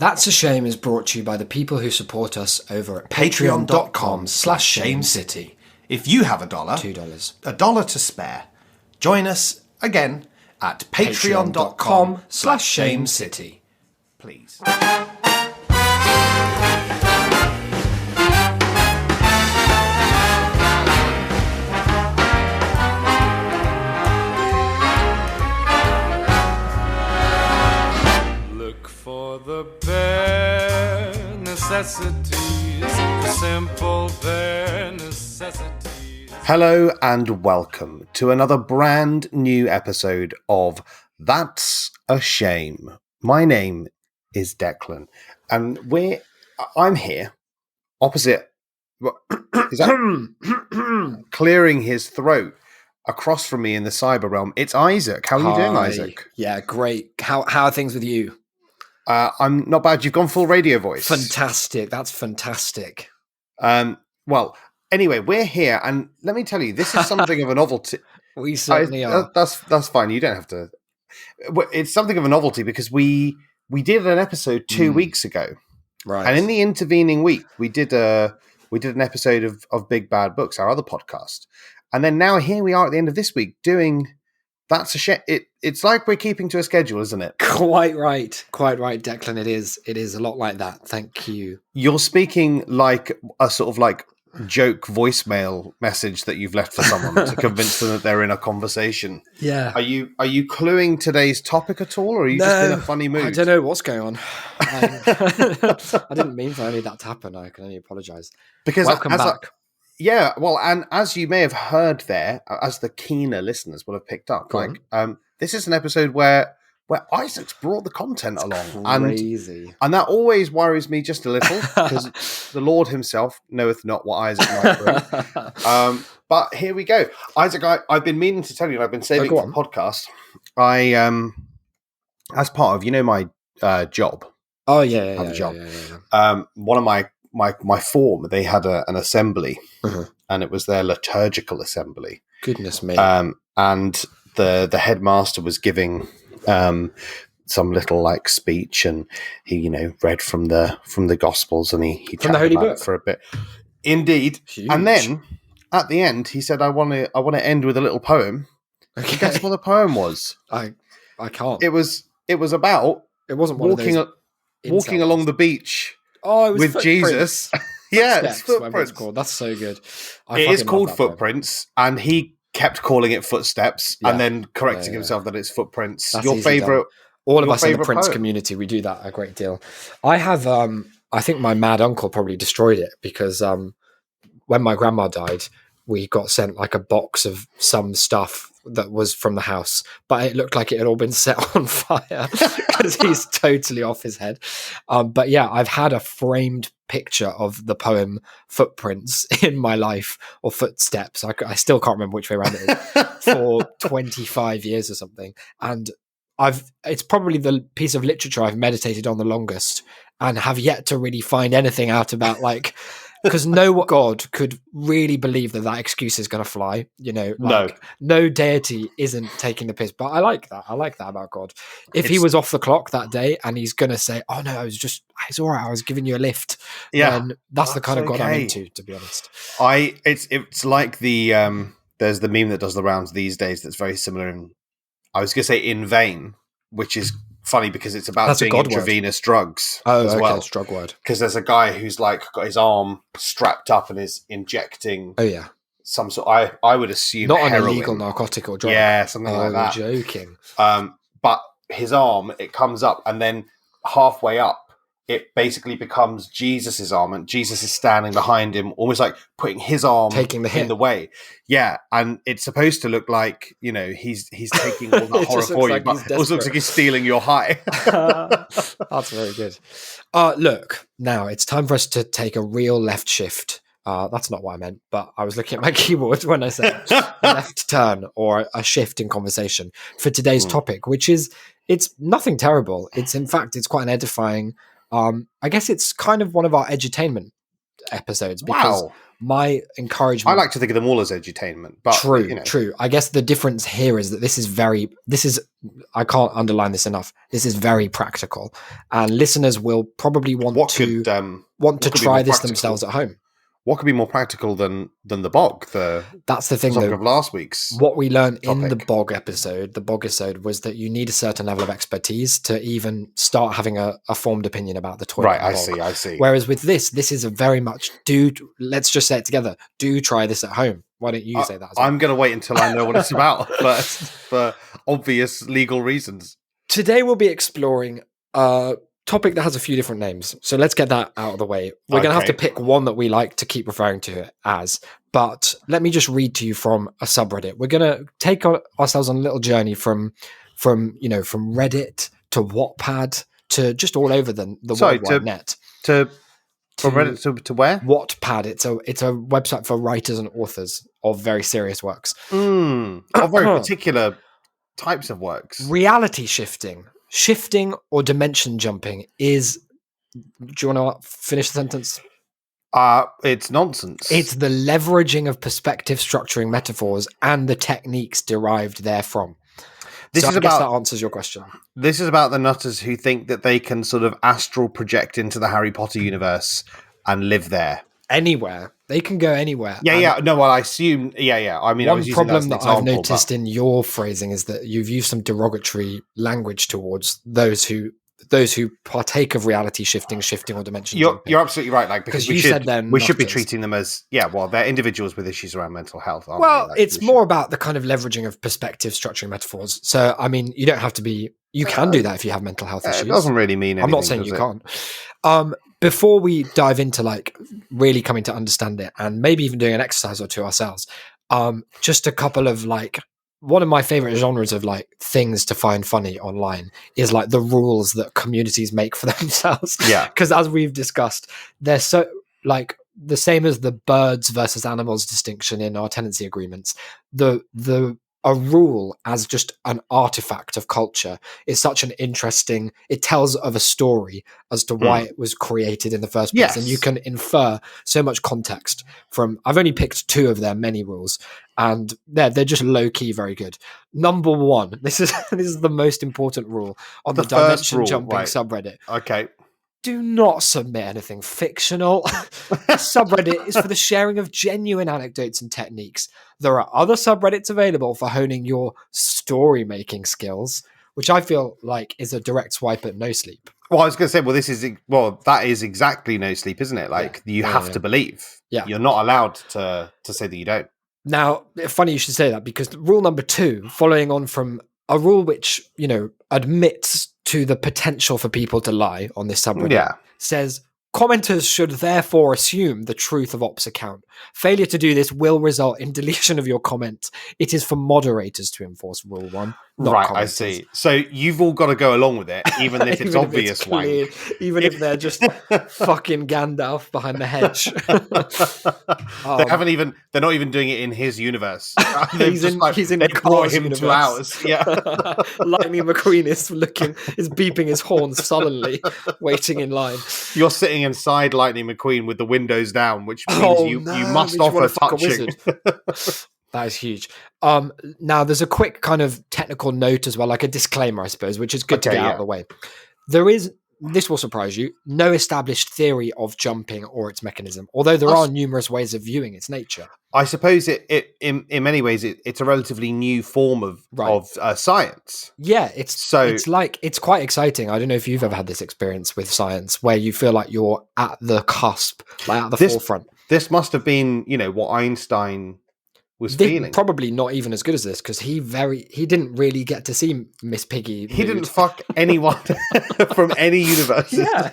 That's a Shame is brought to you by the people who support us over at patreon.com/shamecity. If you have $1, $2. $1 to spare, join us again at patreon.com/shamecity. Please. Look for the bare necessities, the simple bare necessities. Hello and welcome to another brand new episode of That's a Shame. My name is Declan, and I'm here opposite. Is that clearing his throat across from me in the cyber realm? It's Isaac. How are you doing, Isaac? Yeah, great. How are things with you? I'm not bad. You've gone full radio voice. Fantastic. That's fantastic. Well, anyway, we're here, and let me tell you, this is something of a novelty. We certainly are. That's fine. You don't have to. It's something of a novelty because we did an episode 2 weeks ago, Right. and in the intervening week, we did an episode of Big Bad Books, our other podcast, and then now here we are at the end of this week doing That's a Shame. It's like we're keeping to a schedule, isn't it? Quite right, Declan. It is a lot like that. Thank you. You're speaking like a sort of like joke voicemail message that you've left for someone to convince them that they're in a conversation. Yeah. Are you cluing today's topic at all, or are you just in a funny mood? I don't know what's going on. I didn't mean for any of that to happen. I can only apologise. Because welcome back. Yeah, well, and as you may have heard there, as the keener listeners will have picked up, this is an episode where Isaac's brought the content along. Crazy. And that always worries me just a little, because the Lord himself knoweth not what Isaac might bring. But here we go. Isaac, I've been meaning to tell you, I've been saving for the podcast. I, as part of, my job. Oh, yeah. A job. One of my form, they had an assembly, and it was their liturgical assembly. Goodness me. And the headmaster was giving some little like speech, and he read from the Gospels, and he from the Holy Book for a bit. Indeed. Huge. And then at the end, he said, "I want to end with a little poem." Okay. Guess what the poem was? I can't. It was about It wasn't one walking of those walking along the beach. Oh, it was with Footprints. Jesus. Yeah, it's Whatever Footprints. it's called. That's so good. It is called Footprints, and he kept calling it Footsteps, and then correcting himself that it's Footprints. That's your easy favorite, done. All of your us in the favourite Prince poem. community, we do that a great deal. I have, I think my mad uncle probably destroyed it because when my grandma died, we got sent like a box of some stuff that was from the house, but it looked like it had all been set on fire because he's totally off his head. But yeah, I've had a framed picture of the poem Footprints in my life, or Footsteps. I still can't remember which way around it is, for 25 years or something. And it's probably the piece of literature I've meditated on the longest, and have yet to really find anything out about, because no God could really believe that excuse is going to fly. No deity isn't taking the piss. But I like that. I like that about God. If he was off the clock that day and he's going to say, "Oh no, it's all right, I was giving you a lift," then that's the kind of God I'm into, to be honest. It's like the there's the meme that does the rounds these days that's very similar. I was going to say in vain, which is funny because it's about doing intravenous drugs as well. It's drug word. Because there's a guy who's got his arm strapped up and is injecting. Oh yeah, some sort. I would assume not heroin. an illegal narcotic or drug. Yeah, something like that. Joking. But his arm, it comes up, and then halfway up, it basically becomes Jesus's arm, and Jesus is standing behind him, almost like putting his arm taking the hit in the way. Yeah, and it's supposed to look like he's taking all that horror for you, but it also looks like he's stealing your high. That's very good. Look, now it's time for us to take a real left shift. That's not what I meant, but I was looking at my keyboard when I said a left turn or a shift in conversation for today's topic, which is, it's nothing terrible. It's quite an edifying. I guess it's kind of one of our edutainment episodes because my I encouragement. like to think of them all as edutainment, but True. I guess the difference here is that this is I can't underline this enough. This is very practical, and listeners will probably want to try this themselves at home. What could be more practical than the bog? That's the thing, though. Of last week's. What we learned in the bog episode, was that you need a certain level of expertise to even start having a formed opinion about the toilet. Right, I see. Whereas with this is a very much let's just say it together. Do try this at home. Why don't you say that as well? I'm going to wait until I know what it's about first, for obvious legal reasons. Today we'll be exploring topic that has a few different names, so let's get that out of the way. We're going to have to pick one that we like to keep referring to it as, but let me just read to you from a subreddit. We're going to take ourselves on a little journey from Reddit to Wattpad to just all over the World Wide Net. From Reddit to where? Wattpad. It's a website for writers and authors of very serious works. Of very particular types of works. Reality shifting or dimension jumping is, do you want to finish the sentence? It's nonsense. It's the leveraging of perspective structuring metaphors and the techniques derived therefrom. I guess that answers your question. This is about the nutters who think that they can sort of astral project into the Harry Potter universe and live there. Anywhere. They can go anywhere. Yeah. No, well, I assume. Yeah. I mean, one problem that I've noticed in your phrasing is that you've used some derogatory language towards those who partake of reality shifting or dimension jumping. You're absolutely right. Like, because we should be nutters. treating them as they're individuals with issues around mental health. Aren't well, they? Like, it's more about the kind of leveraging of perspective structuring metaphors. So, I mean, you don't have to be. You can do that if you have mental health issues. It doesn't really mean anything. I'm not saying you can't. Before we dive into like really coming to understand it and maybe even doing an exercise or two ourselves, just a couple of like, one of my favorite genres of like things to find funny online is like the rules that communities make for themselves. Yeah. Because as we've discussed, they're so like the same as the birds versus animals distinction in our tenancy agreements. A rule as just an artifact of culture is such an interesting, it tells of a story as to why it was created in the first place. Yes. And you can infer so much context from, I've only picked 2 of their many rules and they're just low key, very good. Number 1, this is the most important rule on the dimension jumping subreddit. Okay. Do not submit anything fictional. This subreddit is for the sharing of genuine anecdotes and techniques. There are other subreddits available for honing your story-making skills, which I feel like is a direct swipe at No Sleep. Well, I was going to say, that is exactly No Sleep, isn't it? Like, you have to believe. Yeah. You're not allowed to say that you don't. Now, funny you should say that, because rule number 2, following on from a rule which, admits to the potential for people to lie on this subreddit, says commenters should therefore assume the truth of Op's account. Failure to do this will result in deletion of your comment. It is for moderators to enforce rule 1. Not commenters. I see. So you've all got to go along with it, even if it's obvious wank. Even if they're just fucking Gandalf behind the hedge. They're not even doing it in his universe. He's in brought him universe. to ours. Yeah. Lightning McQueen is beeping his horn sullenly, waiting in line. You're sitting inside Lightning McQueen with the windows down, which means you must offer touching. That is huge. Now, there's a quick kind of technical note as well, like a disclaimer, I suppose, which is good to get out of the way. There is, this will surprise you, no established theory of jumping or its mechanism, although there are numerous ways of viewing its nature. I suppose it in many ways it's a relatively new form of science. Yeah, it's quite exciting. I don't know if you've ever had this experience with science where you feel like you're at the cusp, like at the forefront. This must have been, what Einstein was feeling. Probably not even as good as this, because he didn't really get to see Miss Piggy. He didn't fuck anyone from any universe. Yeah.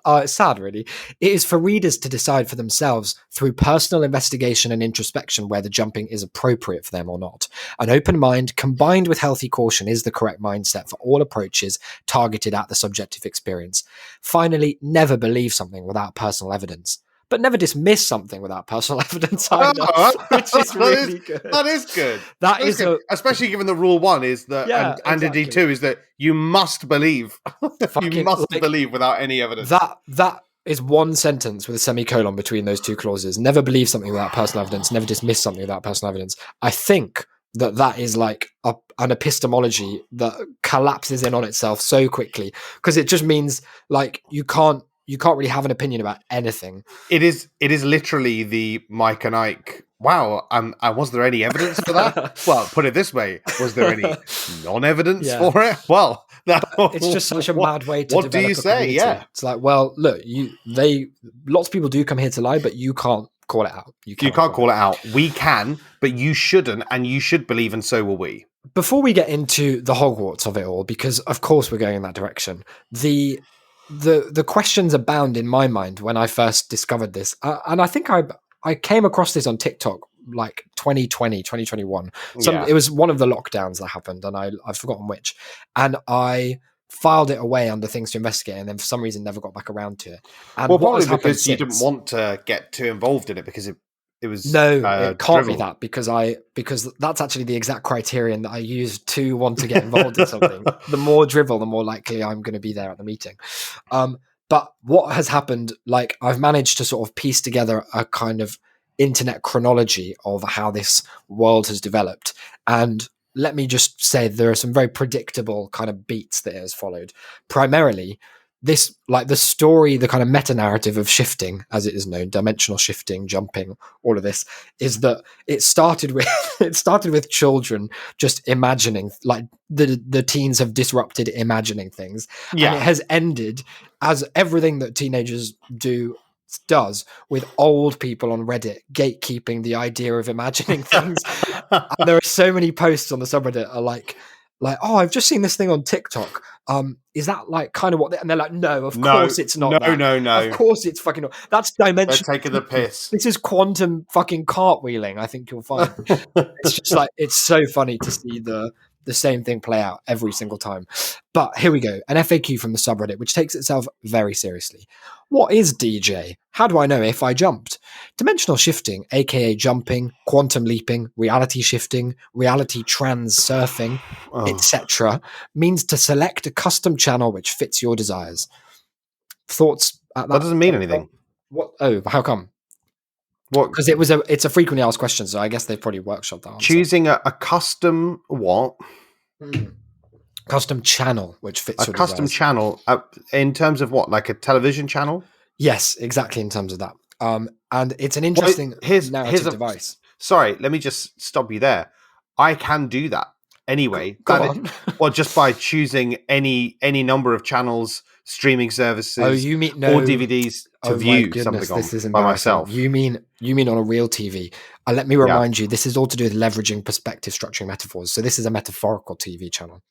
It's sad, really. It is for readers to decide for themselves through personal investigation and introspection whether jumping is appropriate for them or not. An open mind combined with healthy caution is the correct mindset for all approaches targeted at the subjective experience. Finally, never believe something without personal evidence. But never dismiss something without personal evidence either, which is really good. That is good. That is good. Especially given the rule 1 is that, and indeed 2 is that you must believe. You must believe without any evidence. That is one sentence with a semicolon between those two clauses. Never believe something without personal evidence. Never dismiss something without personal evidence. I think that is like an epistemology that collapses in on itself so quickly, because it just means like you can't really have an opinion about anything. It is literally the Mike and Ike. Wow, was there any evidence for that? Well, put it this way: was there any non-evidence for it? Well, it's just such a mad way to. What do you say? Yeah, it's like, well, look, lots of people do come here to lie, but you can't call it out. You can't call it out. We can, but you shouldn't, and you should believe, and so will we. Before we get into the Hogwarts of it all, because of course we're going in that direction, the questions abound in my mind when I first discovered this, and I think I came across this on TikTok like 2020, 2021. It was one of the lockdowns that happened, and I've forgotten which, and I filed it away under things to investigate, and then for some reason never got back around to it. And probably because you didn't want to get too involved in it, because it was it can't be that, because that's actually the exact criterion that I use to want to get involved in something. The more drivel, the more likely I'm going to be there at the meeting. But what has happened, like I've managed to sort of piece together a kind of internet chronology of how this world has developed. And let me just say there are some very predictable kind of beats that it has followed. Primarily, this, like the story, the kind of meta-narrative of shifting, as it is known, dimensional shifting, jumping, all of this, is that it started with children just imagining, like the teens have disrupted imagining things. Yeah. And it has ended, as everything that teenagers does, with old people on Reddit gatekeeping the idea of imagining things. And there are so many posts on the subreddit are like, oh, I've just seen this thing on TikTok. Is that like kind of what? And they're like, no, of course it's not. No. Of course it's fucking not. That's dimension. They're taking the piss. This is quantum fucking cartwheeling. I think you'll find. It's just like, it's so funny to see the same thing play out every single time. But here we go. An FAQ from the subreddit, which takes itself very seriously. What is DJ? How do I know if I jumped? Dimensional shifting, aka jumping, quantum leaping, reality shifting, reality transurfing, etc., means to select a custom channel which fits your desires. Thoughts at that? That doesn't mean anything. What? Oh, how come? What? Because it's a frequently asked question, so I guess they've probably workshopped that answer. Choosing a custom what? Custom channel which fits your custom desires. Channel in terms of what, like a television channel? Yes, exactly, in terms of that. And it's an interesting narrative device. Sorry, let me just stop you there. I can do that anyway. Go on. Well, just by choosing any number of channels, streaming services, or DVDs to view something on by myself. You mean on a real TV? Let me remind you, this is all to do with leveraging perspective, structuring metaphors. So this is a metaphorical TV channel.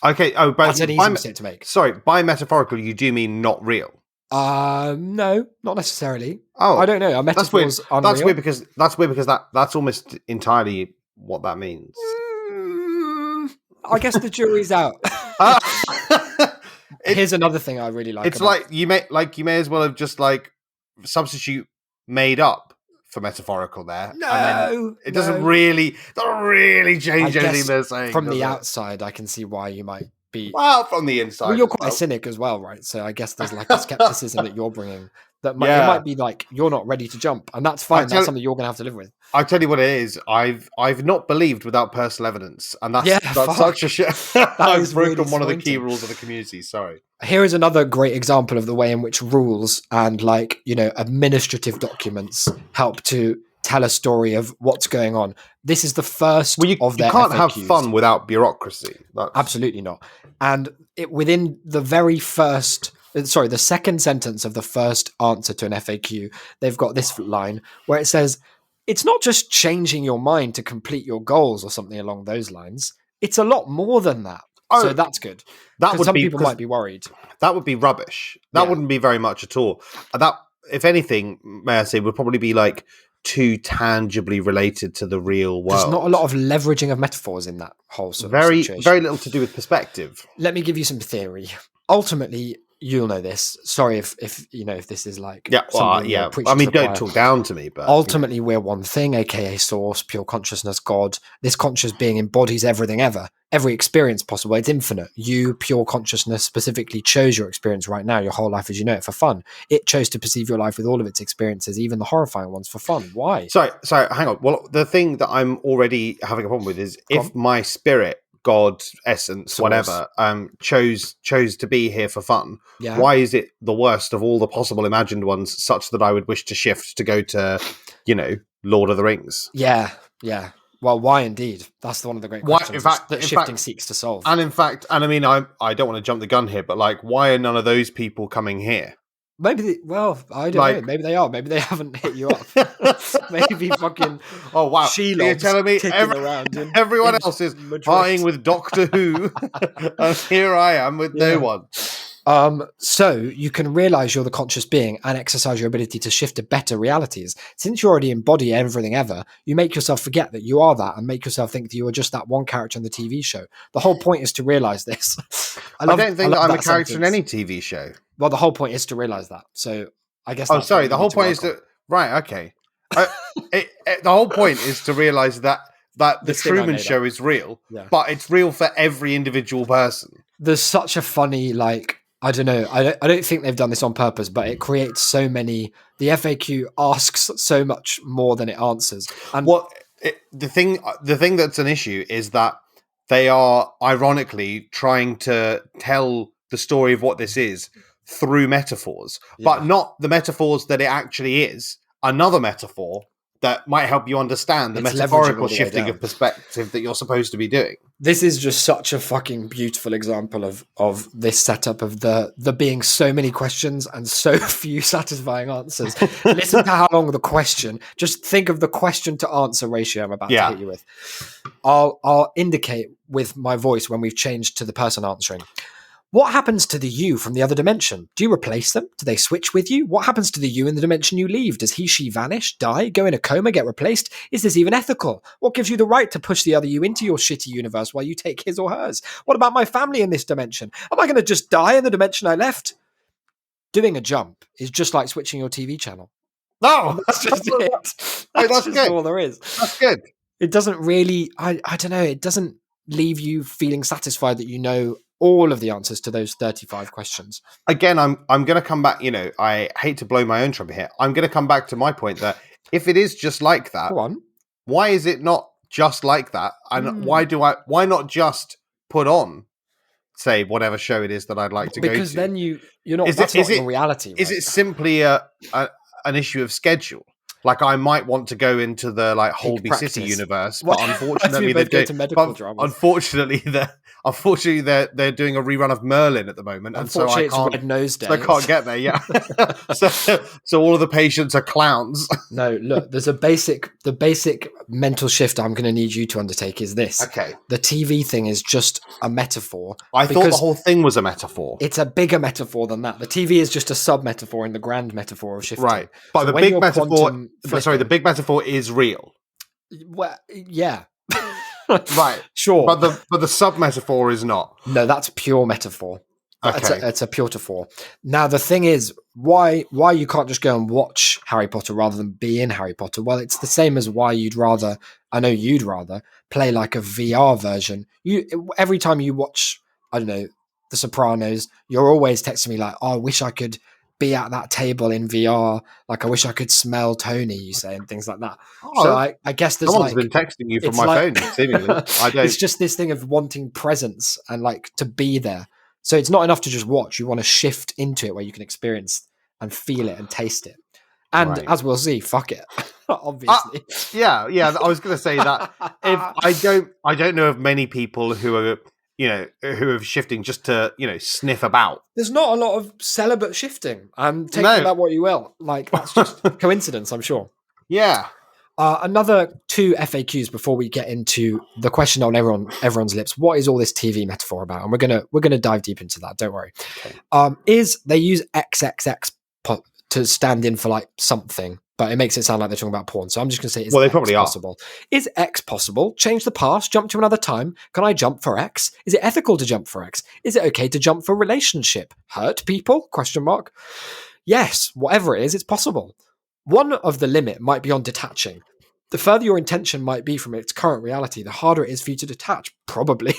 Okay. Oh, but that's an easy mistake to make. Sorry, by metaphorical, you do mean not real? No, not necessarily. Oh, I don't know. Our metaphors unreal. That's weird because that's almost entirely what that means. I guess the jury's out. Here's another thing I really like. It's like you may as well have just like substitute made up for metaphorical there. No, and then it doesn't really change anything they're saying. From the outside, I can see why you might be. Well, from the inside, well, you're quite a cynic as well, right? So I guess there's like a skepticism that you're bringing. That it might be like you're not ready to jump, and that's fine. That's something you're going to have to live with. I tell you what it is. I've not believed without personal evidence, and that's such a shit. I've broken really one of the key rules of the community. Sorry. Here is another great example of the way in which rules and administrative documents help to tell a story of what's going on. This is the first of their FAQs. You can't have fun without bureaucracy. Absolutely not. And within the the second sentence of the first answer to an FAQ, they've got this line where it says, it's not just changing your mind to complete your goals or something along those lines. It's a lot more than that. Oh, so that's good. Some people might be worried. That would be rubbish. That wouldn't be very much at all. That, if anything, may I say, would probably be like too tangibly related to the real world. There's not a lot of leveraging of metaphors in that whole sort of situation. Very little to do with perspective. Let me give you some theory. Ultimately, you'll know this. Sorry if this is like I mean, don't talk down to me, but ultimately we're one thing, aka source, pure consciousness, God. This conscious being embodies everything ever. every experience possible. It's infinite. You, pure consciousness, specifically chose your experience right now, your whole life as you know it, for fun. It chose to perceive your life with all of its experiences, even the horrifying ones, for fun. Why? So hang on. Well, the thing that I'm already having a problem with is Go if my spirit, God, essence, Source. whatever, chose to be here for fun. Yeah. Why is it the worst of all the possible imagined ones, such that I would wish to shift to go to, Lord of the Rings? Yeah. Well, why indeed? That's one of the great Why- questions in fact- that in shifting fact- seeks to solve. And in fact, I mean, I don't want to jump the gun here, but like, why are none of those people coming here? Maybe, I don't know. Maybe they are. Maybe they haven't hit you up. Maybe fucking Oh wow! Shelob You're telling me around in, everyone in else is Madrid. vying with Doctor Who, and here I am with Yeah. no one. So you can realize you're the conscious being and exercise your ability to shift to better realities. Since you already embody everything ever, you make yourself forget that you are that and make yourself think that you are just that one character in the TV show. The whole point is to realize this. I don't think that I'm a that character in sentence. any TV show. Well, the whole point is to realize that. So I guess. Oh, that's sorry. what The you whole need to point is work on. to right. Okay. The whole point is to realize that the This thing I Truman made Show up. is real, Yeah. but it's real for every individual person. There's such a funny, like, I don't know. I don't think they've done this on purpose, but it creates so many. The FAQ asks so much more than it answers. And Well, the thing that's an issue is that they are ironically trying to tell the story of what this is through metaphors, but Yeah. not the metaphors that it actually is. Another metaphor that might help you understand the It's leveraging metaphorical all the way shifting down. of perspective that you're supposed to be doing. this is just such a fucking beautiful example of this setup of the being so many questions and so few satisfying answers. Listen to how long the question. Just think of the question to answer ratio I'm about to hit you with. I'll indicate with my voice when we've changed to the person answering. What happens to the you from the other dimension? Do you replace them? Do they switch with you? What happens to the you in the dimension you leave? Does he, she vanish, die, go in a coma, get replaced? Is this even ethical? What gives you the right to push the other you into your shitty universe while you take his or hers? What about my family in this dimension? Am I going to just die in the dimension I left? Doing a jump is just like switching your TV channel. No, That's just it. That's that's just good. all there is. That's good. It doesn't really, I don't know, it doesn't leave you feeling satisfied that you know all of the answers to those 35 questions. Again, I'm going to come back. I hate to blow my own trumpet here. I'm going to come back to my point that if it is just like that, Go on. why is it not just like that? And why not just put on, say, whatever show it is that I'd like to go to? Because then you're not. Is That's it- is not it- your reality. Is right? it simply an issue of schedule? Like I might want to go into the Holby practice. City universe, What- but Why do we unfortunately both go they're to medical but dramas? unfortunately they're doing a rerun of Merlin at the moment, and so I Unfortunately, it's can't. Red Nose Day. So I can't get there. Yeah, so all of the patients are clowns. No, look. There's the basic mental shift I'm going to need you to undertake is this. Okay, The TV thing is just a metaphor. I thought the because whole thing was a metaphor. It's a bigger metaphor than that. The TV is just a sub metaphor in the grand metaphor of shifting. Right, but So the when big you're metaphor. quantum Sorry, the flipping- big metaphor is real. Well, yeah. Right, Sure. but the sub metaphor is not. No, that's pure metaphor. Okay. It's a pure metaphor. Now, the thing is, why you can't just go and watch Harry Potter rather than be in Harry Potter? Well, it's the same as why you'd rather play like a VR version. Every time you watch, I don't know, The Sopranos, you're always texting me like, oh, I wish I could be at that table in VR. Like, I wish I could smell Tony, you say, and things like that. So I guess there's Someone's like... been texting you from it's my like- phone, seemingly. I don't. It's just this thing of wanting presence and like to be there. So it's not enough to just watch. You want to shift into it where you can experience and feel it and taast it. And Right. as we'll see, fuck it. Obviously. Yeah. I was going to say that if I don't know of many people who are who are shifting just to sniff about. There's not a lot of celibate shifting. And take No. that what you will. Like that's just coincidence, I'm sure. Yeah. Another two FAQs before we get into the question on everyone's lips. What is all this TV metaphor about? And we're gonna dive deep into that. Don't worry. Okay. Is they use XXX to stand in for like something, but it makes it sound like they're talking about porn. So I'm just gonna say, is Well, they X probably are. possible? Is X possible? Change the past, jump to another time. Can I jump for X? Is it ethical to jump for X? Is it okay to jump for relationship? Hurt people? Question mark. Yes, whatever it is, it's possible. One of the limit might be on detaching. The further your intention might be from its current reality, the harder it is for you to detach, probably.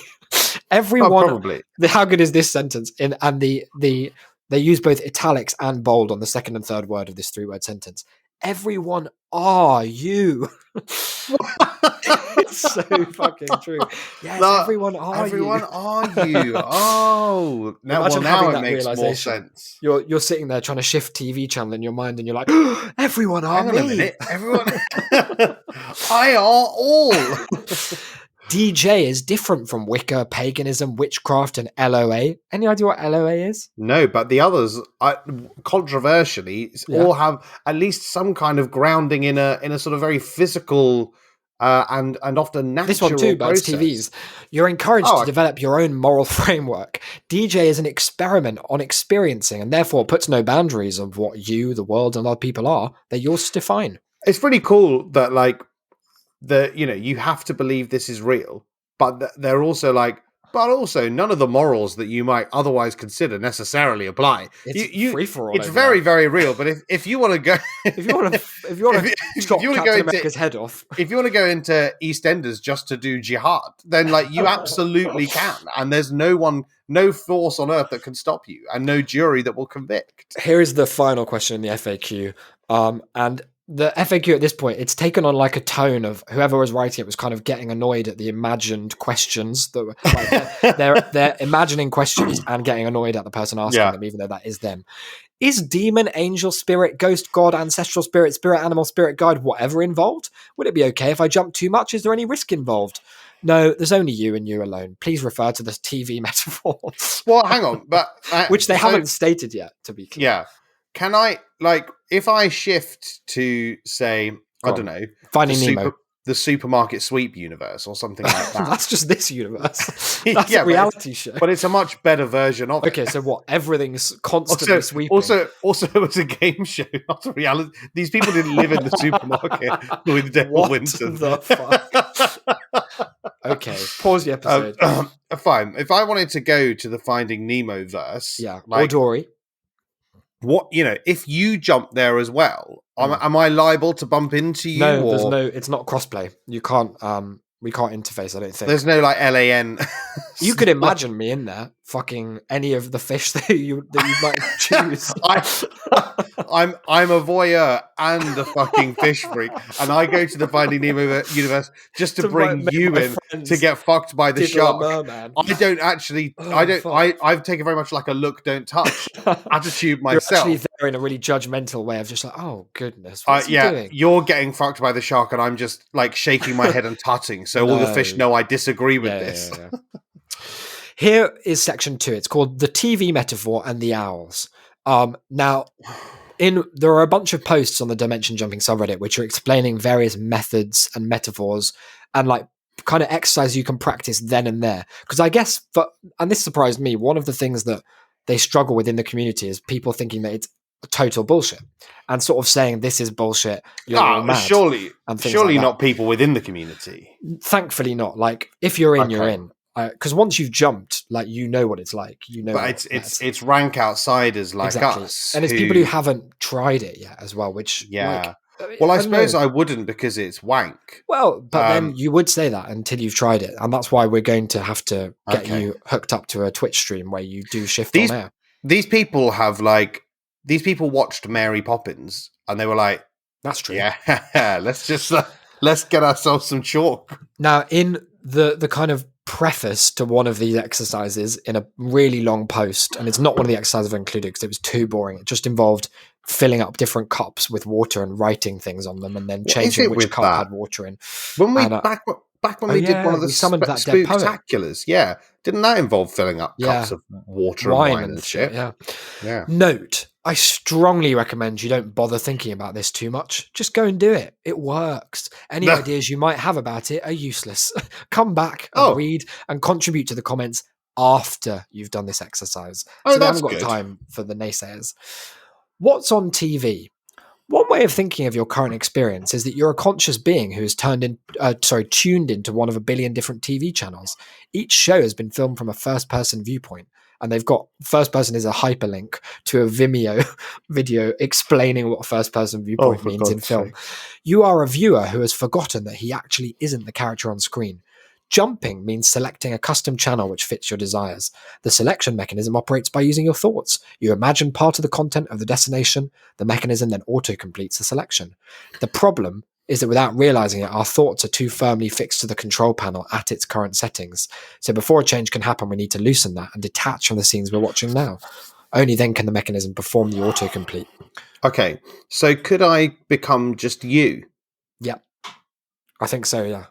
Everyone. probably. How good is this sentence? They use both italics and bold on the second and third word of this 3-word sentence. Everyone are you. It's so fucking true. Yes, No, everyone are Everyone you. are you? Oh, now Imagine having it that makes more realization. sense. You're sitting there trying to shift TV channel in your mind, and you're like, everyone are Hang on a me. minute, everyone. I are all. DJ is different from Wicca, paganism, witchcraft, and LOA. Any idea what LOA is? No, but the others, controversially, Yeah. all have at least some kind of grounding in a sort of very physical and often natural This one too, but it's process. TVs. You're encouraged Oh, to develop your own moral framework. DJ is an experiment on experiencing and therefore puts no boundaries of what you, the world, and other people are. They're yours to define. It's pretty cool that like you have to believe this is real, but they're also like, but also none of the morals that you might otherwise consider necessarily apply. It's free for all. It's very, very real. But if you want to go, if you want to chop Captain America's head off, if you want to go into EastEnders just to do jihad, then like you absolutely can, and there's no force on earth that can stop you, and no jury that will convict. Here is the final question in the FAQ, and the FAQ at this point, it's taken on like a tone of whoever was writing it was kind of getting annoyed at the imagined questions that were like, they're imagining questions and getting annoyed at the person asking them, even though that is them. Is demon, angel, spirit, ghost, god, ancestral spirit, spirit animal, spirit guide, whatever involved? Would it be okay if I jump too much? Is there any risk involved? No, there's only you and you alone. Please refer to the TV metaphor. Well, hang on, but which they haven't stated yet, to be clear. Yeah. Can I, like, if I shift to, say, I don't know, Finding Nemo, the supermarket sweep universe or something like that? That's just this universe. That's a reality show. But it's a much better version of it. Okay, so what? Everything's constantly sweeping. Also, it's a game show, not a reality. These people didn't live in the supermarket with Dale Winton. The fuck? Okay, pause the episode. Fine. If I wanted to go to the Finding Nemo verse, or Dory. What, if you jump there as well, am I liable to bump into you? No, there's no. It's not crossplay. You can't. We can't interface. I don't think there's no like LAN. You could imagine me in there, fucking any of the fish that you might choose. I'm a voyeur and a fucking fish freak, and I go to the Finding Nemo universe just to bring you in to get fucked by the shark. I don't actually. I've taken very much like a look, don't touch attitude myself. You're actually there in a really judgmental way of just like, oh goodness, what's he doing? You're getting fucked by the shark, and I'm just like shaking my head and tutting, so all the fish know I disagree with this. Yeah. Here is section 2. It's called The TV Metaphor and the Owls. Now, there are a bunch of posts on the Dimension Jumping subreddit which are explaining various methods and metaphors and like kind of exercise you can practice then and there. Because I guess, and this surprised me, one of the things that they struggle with in the community is people thinking that it's total bullshit and sort of saying this is bullshit. You're all mad, surely like not people within the community. Thankfully not. Like if you're in, you're in. Because once you've jumped, like you know what it's like. You know, but it's rank outsiders like us, and it's people who haven't tried it yet as well. Which well, I suppose I wouldn't because it's wank. Well, but then you would say that until you've tried it, and that's why we're going to have to get you hooked up to a Twitch stream where you do shift on air. These people watched Mary Poppins and they were like, "That's true. Yeah, let's get ourselves some chalk." Now, in the kind of preface to one of these exercises in a really long post, and it's not one of the exercises I've included because it was too boring. It just involved filling up different cups with water and writing things on them, and then changing which cup had water in. When we back when we did one of the spooktaculars, didn't that involve filling up cups of water and wine and shit? Yeah. Note: I strongly recommend you don't bother thinking about this too much. Just go and do it. It works. Any ideas you might have about it are useless. Come back and read and contribute to the comments after you've done this exercise. So they haven't got time for the naysayers. What's on TV? One way of thinking of your current experience is that you're a conscious being who is tuned into one of a billion different TV channels. Each show has been filmed from a first-person viewpoint, and they've got first person is a hyperlink to a Vimeo video explaining what first-person viewpoint means in film. You are a viewer who has forgotten that he actually isn't the character on screen. Jumping means selecting a custom channel which fits your desires. The selection mechanism operates by using your thoughts. You imagine part of the content of the destination, the mechanism then auto-completes the selection. The problem is that without realizing it, our thoughts are too firmly fixed to the control panel at its current settings. So before a change can happen, we need to loosen that and detach from the scenes we're watching now. Only then can the mechanism perform the autocomplete. Okay, so could I become just you? Yeah, I think so, yeah.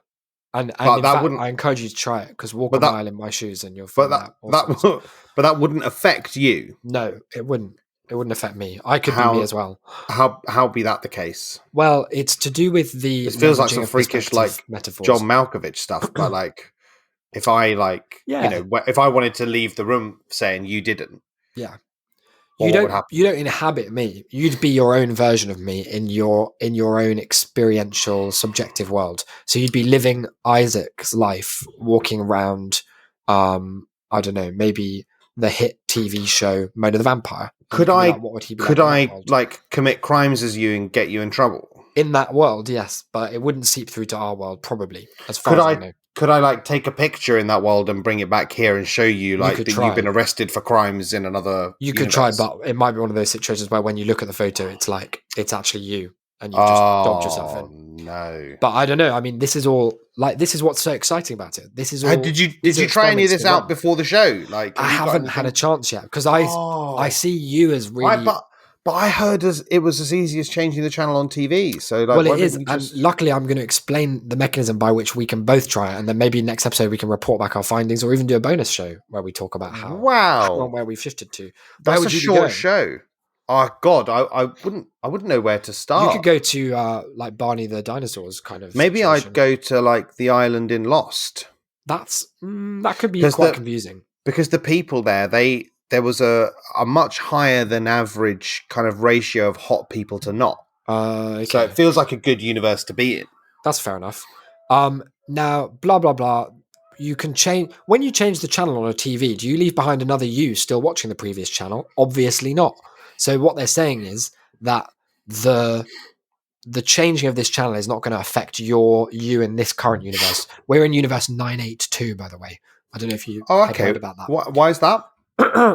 And But in that fact, wouldn't- I encourage you to try it, because walk But a that- mile in my shoes and you'll But find that out all sorts. but that wouldn't affect you. No, it wouldn't. It wouldn't affect me. I could How- be me as well. How be that the case? Well, it's to do with the It feels like leveraging some of freakish, perspective like, metaphors. John Malkovich stuff, but like if I Yeah. if I wanted to leave the room saying you didn't, Yeah. Well, You what would don't happen? you don't inhabit me. You'd be your own version of me in your own experiential subjective world. So you'd be living Isaac's life, walking around I don't know, maybe the hit TV show Mona the Vampire. And Could you'd be I- like, what would he be could like in that I world? like commit crimes as you and get you in trouble? In that world, yes, but it wouldn't seep through to our world, probably, as far Could as I I know. could I like take a picture in that world and bring it back here and show you like could that try. you've been arrested for crimes in another You could try, universe? but it might be one of those situations where when you look at the photo, it's like it's actually you, and you just dobbed yourself in. No. But I don't know. I mean, this is all like this is what's so exciting about it. This is all. Did you these are try any of experiments this to out run. before the show? Like I have you got haven't had a anything- chance yet because I see you as really. Why, but I heard it was as easy as changing the channel on TV. So like, well, why it is, didn't you and just- luckily, I'm going to explain the mechanism by which we can both try it, and then maybe next episode we can report back our findings, or even do a bonus show where we talk about how Wow, and where we've shifted to. Where that's would a you be short going? show. Oh God, I wouldn't know where to start. You could go to like Barney the dinosaurs kind of. Maybe situation. I'd go to like the island in Lost That's that could be 'Cause quite the- confusing. because the people there was a much higher than average kind of ratio of hot people to not. Okay. So it feels like a good universe to be in. That's fair enough. Now, blah blah blah. You can change when you change the channel on a TV. Do you leave behind another you still watching the previous channel? Obviously not. So what they're saying is that the changing of this channel is not going to affect you in this current universe. We're in universe 982, by the way. I don't know if you Oh, had okay. heard about that. Why is that?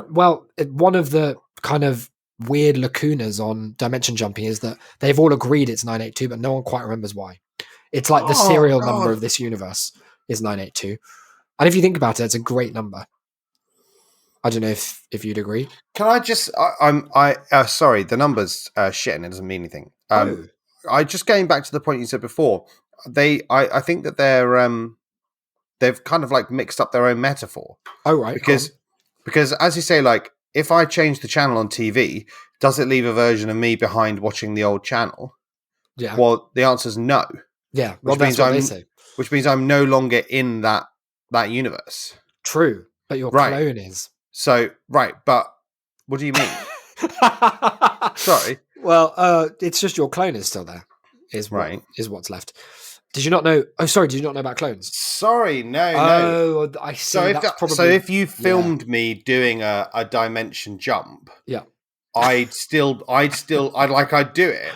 Well, one of the kind of weird lacunas on dimension jumping is that they've all agreed it's 982, but no one quite remembers why. It's like the Oh, serial God. number of this universe is 982. And if you think about it, it's a great number. I don't know if you'd agree. Can I just? Sorry, the numbers shit, and it doesn't mean anything. I just going back to the point you said before. I think that they've kind of like mixed up their own metaphor Oh, right. because as you say, like if I change the channel on TV, does it leave a version of me behind watching the old channel? Yeah. Well, the answer is no, Yeah. Well, which that's means what they I'm- say. which means I'm no longer in that universe. True. But your Right. clone is. So right, but what do you mean? Sorry. Well, it's just your clone is still there. Right. Is what's left. Did you not know? Oh, sorry. Did you not know about clones? Sorry, no. Oh, I see. So if, That's probably so if you filmed me doing a dimension jump, Yeah. I'd do it,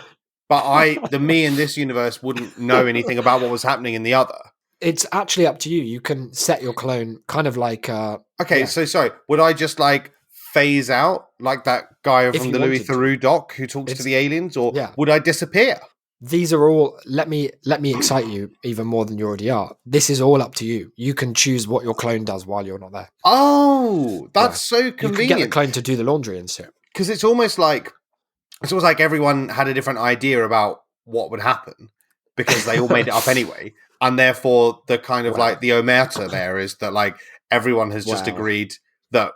but the me in this universe wouldn't know anything about what was happening in the other. It's actually up to you. You can set your clone kind of like Okay, Yeah. so sorry, would I just like phase out like that guy If from you the Louis wanted to. Theroux doc who talks to It's- the aliens, or yeah. would I disappear? these are all. Let me excite you even more than you already are. This is all up to you. You can choose what your clone does while you're not there. Oh, that's so You can get the convenient. clone to do the laundry and shit. Because it's almost like everyone had a different idea about what would happen because they all made it up anyway, and therefore the kind of Wow. like the omerta there is that like everyone has just Wow. agreed that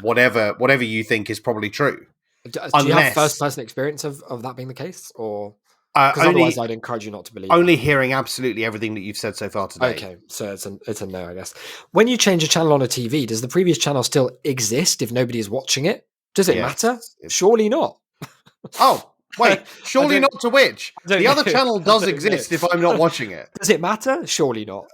whatever you think is probably true. Do you Unless- have first person experience of that being the case, or because Only otherwise I'd encourage you not to believe. only hearing absolutely everything that you've said so far today. Okay, so it's a no, I guess. When you change a channel on a TV, does the previous channel still exist if nobody is watching it? Does it Yes, matter? it's- Surely not. Oh wait, surely don't- not to which I don't the other know. channel I does don't exist know. if I'm not watching it. Does it matter? Surely not.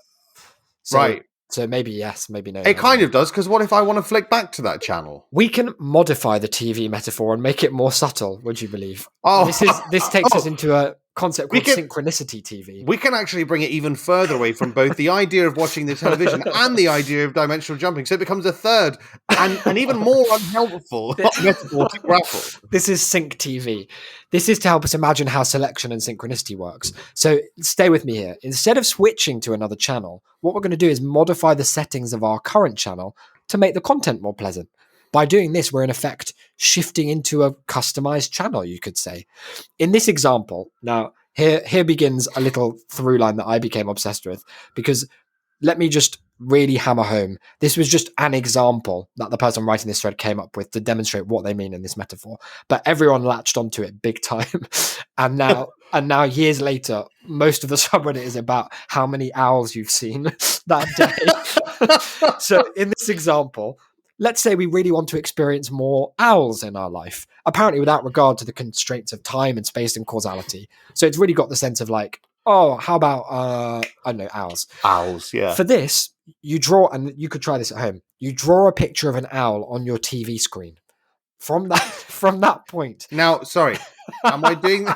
So, Right. So maybe yes, maybe no. It kind of does, because what if I want to flick back to that channel? We can modify the TV metaphor and make it more subtle. Would you believe? Oh, This takes us into a concept We called can- synchronicity TV. We can actually bring it even further away from both the idea of watching the television and the idea of dimensional jumping. So it becomes a third and even more unhelpful metaphor to grapple. This is Sync TV. This is to help us imagine how selection and synchronicity works. So stay with me here. Instead of switching to another channel, what we're going to do is modify the settings of our current channel to make the content more pleasant. By doing this, we're in effect shifting into a customized channel, you could say. In this example, now here begins a little through line that I became obsessed with, because let me just really hammer home. This was just an example that the person writing this thread came up with to demonstrate what they mean in this metaphor. But everyone latched onto it big time. And now years later, most of the subreddit is about how many owls you've seen that day. So in this example, let's say we really want to experience more owls in our life, apparently without regard to the constraints of time and space and causality. So it's really got the sense of like, oh, how about, I don't know, owls. Owls, yeah. For this, you draw, and you could try this at home, you draw a picture of an owl on your TV screen. From that point. Now, sorry, am I doing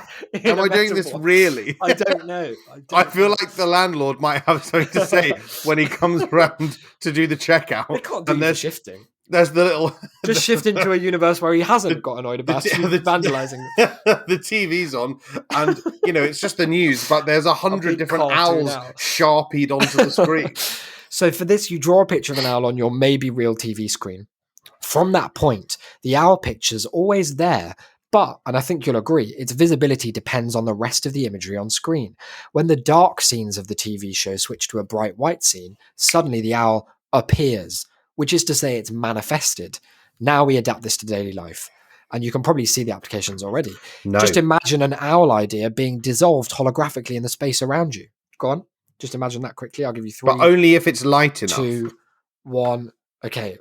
this really? I don't know. I feel like the landlord might have something to say when he comes around to do the checkout. They can't do and the shifting. There's the little just shift into a universe where he hasn't got annoyed about vandalizing. The TV's on, and it's just the news, but there's 100 different owls sharpied onto the screen. So for this, you draw a picture of an owl on your maybe real TV screen. From that point, the owl picture's always there, but, and I think you'll agree, its visibility depends on the rest of the imagery on screen. When the dark scenes of the TV show switch to a bright white scene, suddenly the owl appears, which is to say it's manifested. Now we adapt this to daily life. And you can probably see the applications already. No. Just imagine an owl idea being dissolved holographically in the space around you. Go on. Just imagine that quickly. I'll give you 3. But only if it's light enough. 2, 1. Okay.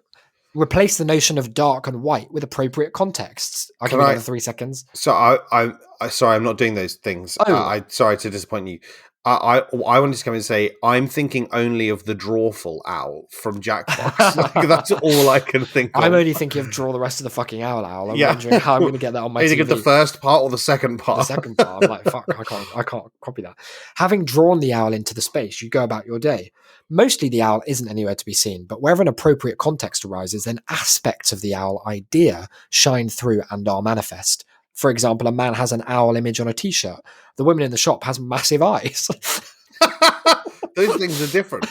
Replace the notion of dark and white with appropriate contexts. I'll give you another 3 seconds. So I sorry, I'm not doing those things. Oh. Sorry to disappoint you. I wanted to come and say I'm thinking only of the drawful owl from Jackbox. Like, that's all I can think of. I'm only thinking of draw the rest of the fucking owl. I'm wondering how I'm going to get that on my Is TV. it the first part or the second part? The second part. I'm like, fuck, I can't copy that. Having drawn the owl into the space, you go about your day. Mostly the owl isn't anywhere to be seen, but wherever an appropriate context arises, then aspects of the owl idea shine through and are manifest. For example, a man has an owl image on a t-shirt. The woman in the shop has massive eyes. Those things are different.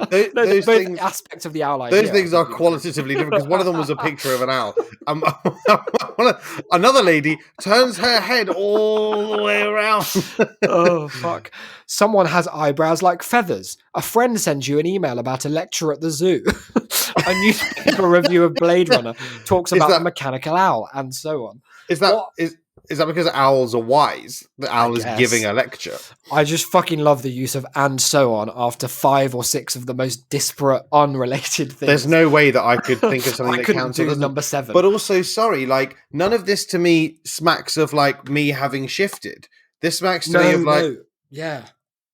Those things, aspects of the owl idea. Those things are qualitatively different because one of them was a picture of an owl. Another lady turns her head all the way around. Oh, fuck. Someone has eyebrows like feathers. A friend sends you an email about a lecture at the zoo. A newspaper review of Blade Runner talks about the mechanical owl, and so on. Is that because owls are wise? The owl is giving a lecture. I just fucking love the use of "and so on" after 5 or 6 of the most disparate, unrelated things. There's no way that I could think of something I that couldn't counts do as number 7. But also, sorry, like none of this to me smacks of like me having shifted. This smacks to me of like, yeah.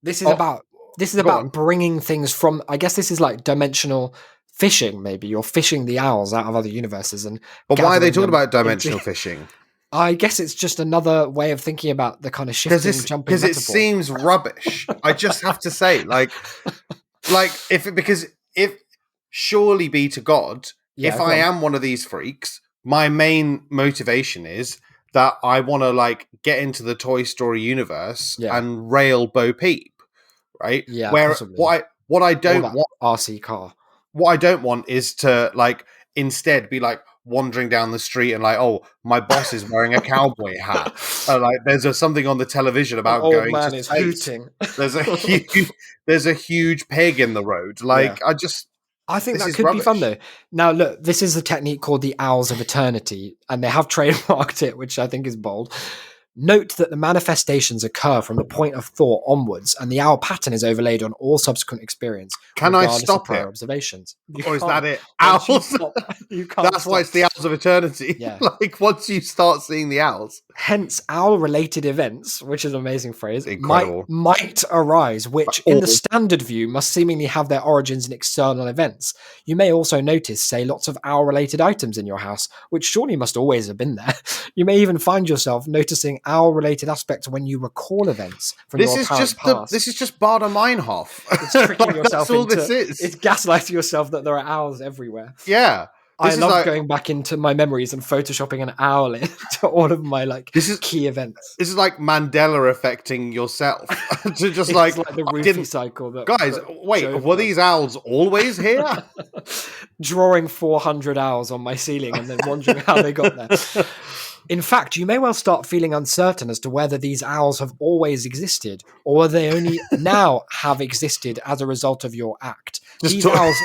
This is about bringing things from. I guess this is like dimensional fishing. Maybe you're fishing the owls out of other universes, and. But why are they talking about dimensional fishing? I guess it's just another way of thinking about the kind of shifting, jumping because it metaphor. seems rubbish. I just have to say, if surely be to God, if I am one of these freaks, my main motivation is that I want to like get into the Toy Story universe and rail Bo Peep, right? Yeah, where possibly. what I don't want RC car. What I don't want is to like instead be like wandering down the street and like, oh, my boss is wearing a cowboy hat. Like there's something on the television about going man to is space. hooting. There's a huge pig in the road. Like I think that could be fun though. Now look, this is a technique called the Owls of Eternity, and they have trademarked it, which I think is bold. Note that the manifestations occur from the point of thought onwards, and the owl pattern is overlaid on all subsequent experience. Can I stop prior it? Observations. Or is that it? Owls. You can't. That's why it's the Owls of Eternity. Yeah. Like once you start seeing the owls. Hence, owl-related events, which is an amazing phrase, Incredible. might arise, which, in the standard view, must seemingly have their origins in external events. You may also notice, say, lots of owl-related items in your house, which surely must always have been there. You may even find yourself noticing owl-related aspects when you recall events from your apparent past. This is just Bader Meinhof. It's tricking yourself That's all into. this is. It's gaslighting yourself that there are owls everywhere. Yeah. I This is love like- going back into my memories and photoshopping an owl into all of my key events. This is like Mandela affecting yourself. To just It's like the I Rufy didn't- cycle. That guys, wait, Joe were does. these owls always here? Drawing 400 owls on my ceiling and then wondering how they got there. In fact, you may well start feeling uncertain as to whether these owls have always existed or whether they only now have existed as a result of your act. Just These talk- owls.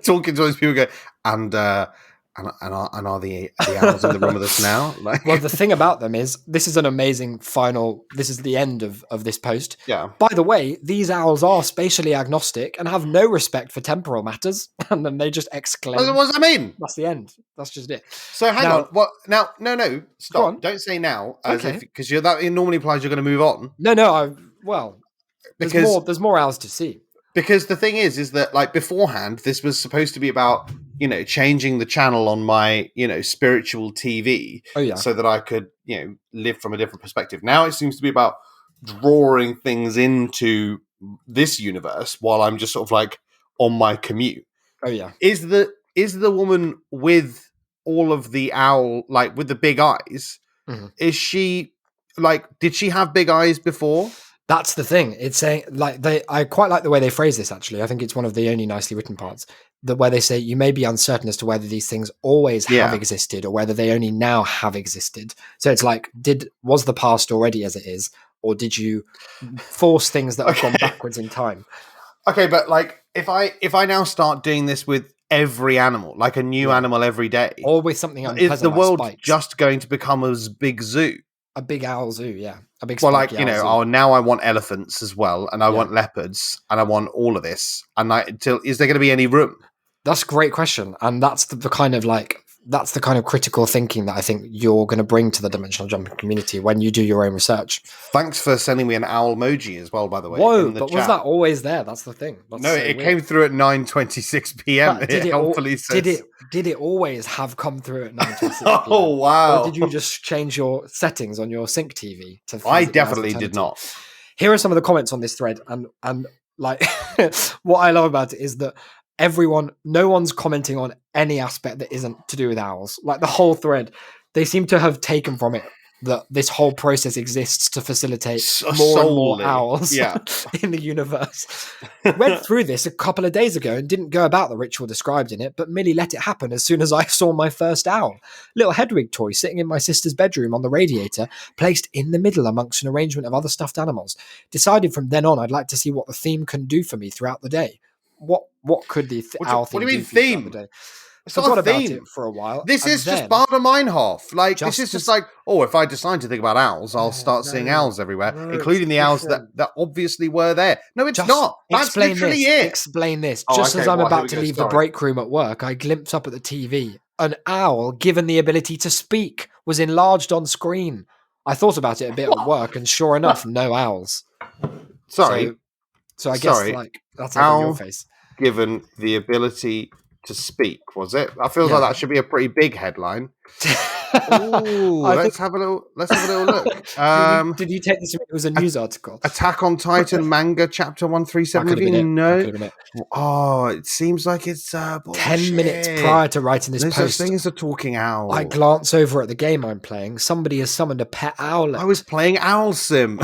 Talking to those people, go and are the owls in the room with us now? Like, Well, the thing about them is this is an amazing final. This is the end of this post. yeah. By the way, these owls are spatially agnostic and have no respect for temporal matters. And then they just exclaim. What does that mean? That's the end. That's just it. So hang Now- on. What now? No, Go stop. on. Don't say now, Okay. because that it normally implies you're going to move on. No, there's Because there's more owls to see. because the thing is that like beforehand, this was supposed to be about changing the channel on my spiritual TV Oh yeah. so that I could live from a different perspective. Now it seems to be about drawing things into this universe while I'm just sort of like on my commute. Oh yeah. Is the woman with all of the owl, like with the big eyes, Mhm. is she like, did she have big eyes before? That's the thing. It's saying I quite like the way they phrase this actually. I think it's one of the only nicely written parts. Where they say you may be uncertain as to whether these things always have Yeah. existed or whether they only now have existed. So it's like, was the past already as it is, or did you force things that have gone Okay. backwards in time? Okay, but like if I now start doing this with every animal, like a new Yeah. animal every day, Or with something unpleasant is the like world spikes. just going to become a big zoo? A big owl zoo, yeah. A big Well, like spiky owl zoo. oh, now I want elephants as well, and I Yeah. want leopards, and I want all of this. And is there going to be any room? That's a great question, and that's the kind of critical thinking that I think you're going to bring to the dimensional jumping community when you do your own research. Thanks for sending me an owl emoji as well, by the way. Whoa, in the but was chat. that always there? That's the thing. That's No, so it weird. came through at 9:26 p.m. But It helpfully says. did it always have come through at 9:26 Oh PM? wow! Or did you just change your settings on your sync TV to? I physically definitely as did eternity? not. Here are some of the comments on this thread, and like what I love about it is that no one's commenting on any aspect that isn't to do with owls. Like the whole thread, they seem to have taken from it that this whole process exists to facilitate more and more Solely. owls Yeah. in the universe. Went through this a couple of days ago and didn't go about the ritual described in it, but merely let it happen as soon as I saw my first owl. Little Hedwig toy sitting in my sister's bedroom on the radiator, placed in the middle amongst an arrangement of other stuffed animals. Decided from then on I'd like to see what the theme can do for me throughout the day. What could the owl what do theme you mean for you throughout theme? the day? It's Forgot not a about theme. it for a while. This and is just then- Bader Meinhof. Like Just this is just to- like, oh, if I decide to think about owls, I'll start seeing no, owls everywhere, no, including it's the owls different. that obviously were there. No, it's Just not. That's explain literally this. it. Explain this. Oh, Just okay, as I'm well, here about we to go, leave the sorry. break room at work, I glimpse up at the TV. An owl, given the ability to speak, was enlarged on screen. I thought about it a bit at work, and sure enough, no owls. Sorry, So I guess Sorry. like that's on your Owl. face. given the ability to speak, was it? I feel Yeah. like that should be a pretty big headline. Ooh, I let's have a little look. Did you take this? It was a news article. Attack on Titan manga chapter That could have 137. Have been you it. That know? could have been it. Oh, it seems like it's 10 minutes bullshit. prior to writing this No such post, thing as a talking owl. I glance over at the game I'm playing. Somebody has summoned a pet owlet. I was playing Owl Sim.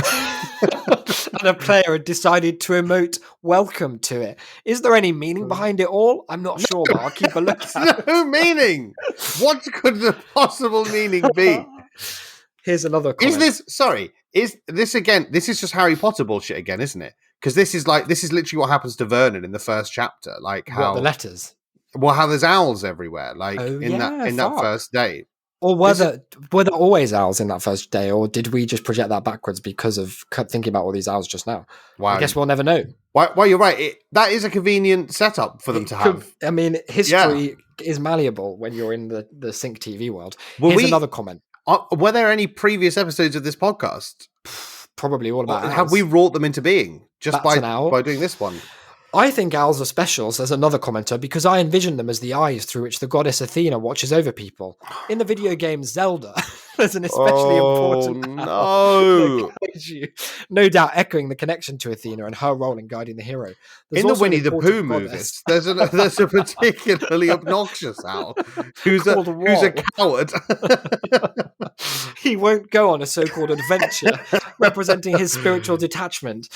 and a player had decided to emote welcome to it. Is there any meaning behind it all? I'm not sure, but I'll keep a look at it. No meaning. What could the possible meaning be? Here's another comment. Is this again? This is just Harry Potter bullshit again, isn't it? Because this is literally what happens to Vernon in the first chapter. Like how What, the letters? how there's owls everywhere. Like Oh, in that fuck. first day. Or were Is there always owls in that first day, or did we just project that backwards because of thinking about all these owls just now? Wow. I guess we'll never know. Well, you're right. That is a convenient setup for them to have. I mean, history is malleable when you're in the Sync TV world. Well, Here's another comment. Were there any previous episodes of this podcast? Probably all about Have owls. we wrought them into being just That's an owl. by doing this one? I think owls are special, says another commenter, because I envision them as the eyes through which the goddess Athena watches over people. In the video game Zelda, there's an especially important owl no! that guides you, no doubt echoing the connection to Athena and her role in guiding the hero. There's In the also an Winnie the Pooh important movies, goddess there's a particularly obnoxious owl who's a called coward. He won't go on a so-called adventure, representing his spiritual detachment.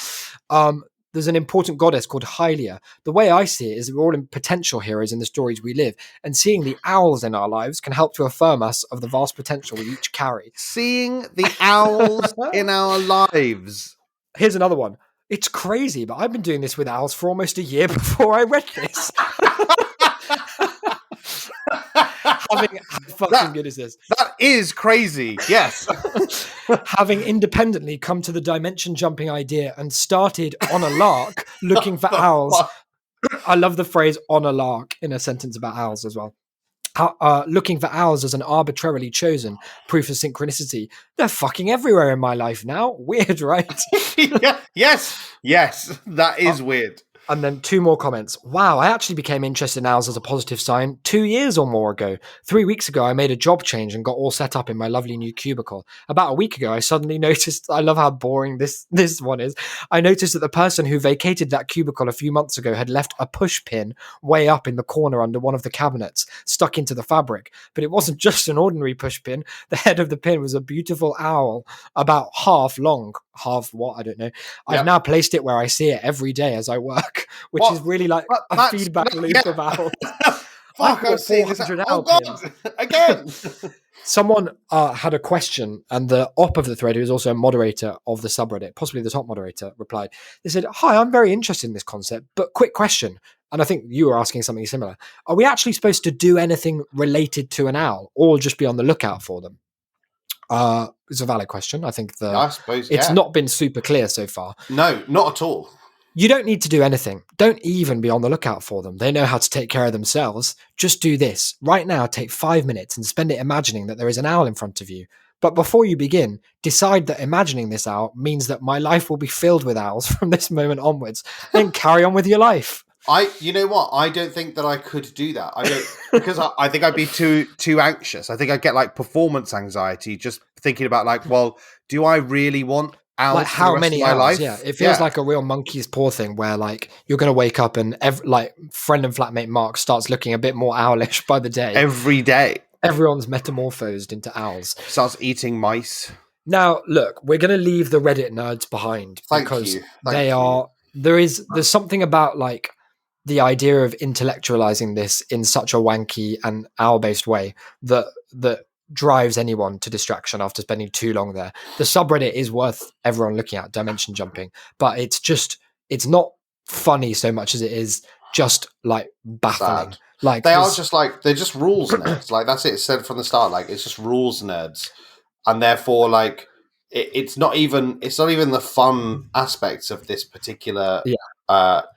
There's an important goddess called Hylia. The way I see it is that we're all in potential heroes in the stories we live, and seeing the owls in our lives can help to affirm us of the vast potential we each carry. Seeing the owls in our lives. Here's another one. It's crazy, but I've been doing this with owls for almost a year before I read this. How fucking good is this? That is crazy. Yes. Having independently come to the dimension jumping idea and started on a lark looking for owls. I love the phrase on a lark in a sentence about owls as well. Looking for owls as an arbitrarily chosen proof of synchronicity. They're fucking everywhere in my life now. Weird, right? Yes, that is weird. And then 2 more comments. Wow, I actually became interested in owls as a positive sign 2 years or more ago. 3 weeks ago, I made a job change and got all set up in my lovely new cubicle. About a week ago, I suddenly noticed, I love how boring this one is. I noticed that the person who vacated that cubicle a few months ago had left a push pin way up in the corner under one of the cabinets, stuck into the fabric. But it wasn't just an ordinary push pin. The head of the pin was a beautiful owl, about half long. Half what? I don't know. I've now placed it where I see it every day as I work, which is really like a feedback loop of owls. Fuck, I've got 400 owl pins. Again. Someone had a question, and the op of the thread, who is also a moderator of the subreddit, possibly the top moderator, replied. They said, "Hi, I'm very interested in this concept, but quick question." And I think you were asking something similar. Are we actually supposed to do anything related to an owl, or just be on the lookout for them? It's a valid question. I think I suppose it's not been super clear so far. No, not at all. You don't need to do anything. Don't even be on the lookout for them. They know how to take care of themselves. Just do this. Right now, take 5 minutes and spend it imagining that there is an owl in front of you. But before you begin, decide that imagining this owl means that my life will be filled with owls from this moment onwards. Then carry on with your life. You know what? I don't think that I could do that. I don't, because I think I'd be too anxious. I think I'd get like performance anxiety just thinking about like, well, do I really want owls? Like how many owls? Life? Yeah, it feels like a real monkey's paw thing where like you're going to wake up and like friend and flatmate Mark starts looking a bit more owlish by the day. Every day, everyone's metamorphosed into owls. Starts eating mice. Now, look, we're going to leave the Reddit nerds behind because there's something about like the idea of intellectualizing this in such a wanky and owl-based way that drives anyone to distraction after spending too long there. The subreddit is worth everyone looking at, dimension jumping, but it's not funny so much as it is just like baffling. Sad. Like they're just rules nerds. Like that's it. It's said from the start. Like it's just rules nerds, and therefore like it's not even the fun aspects of this particular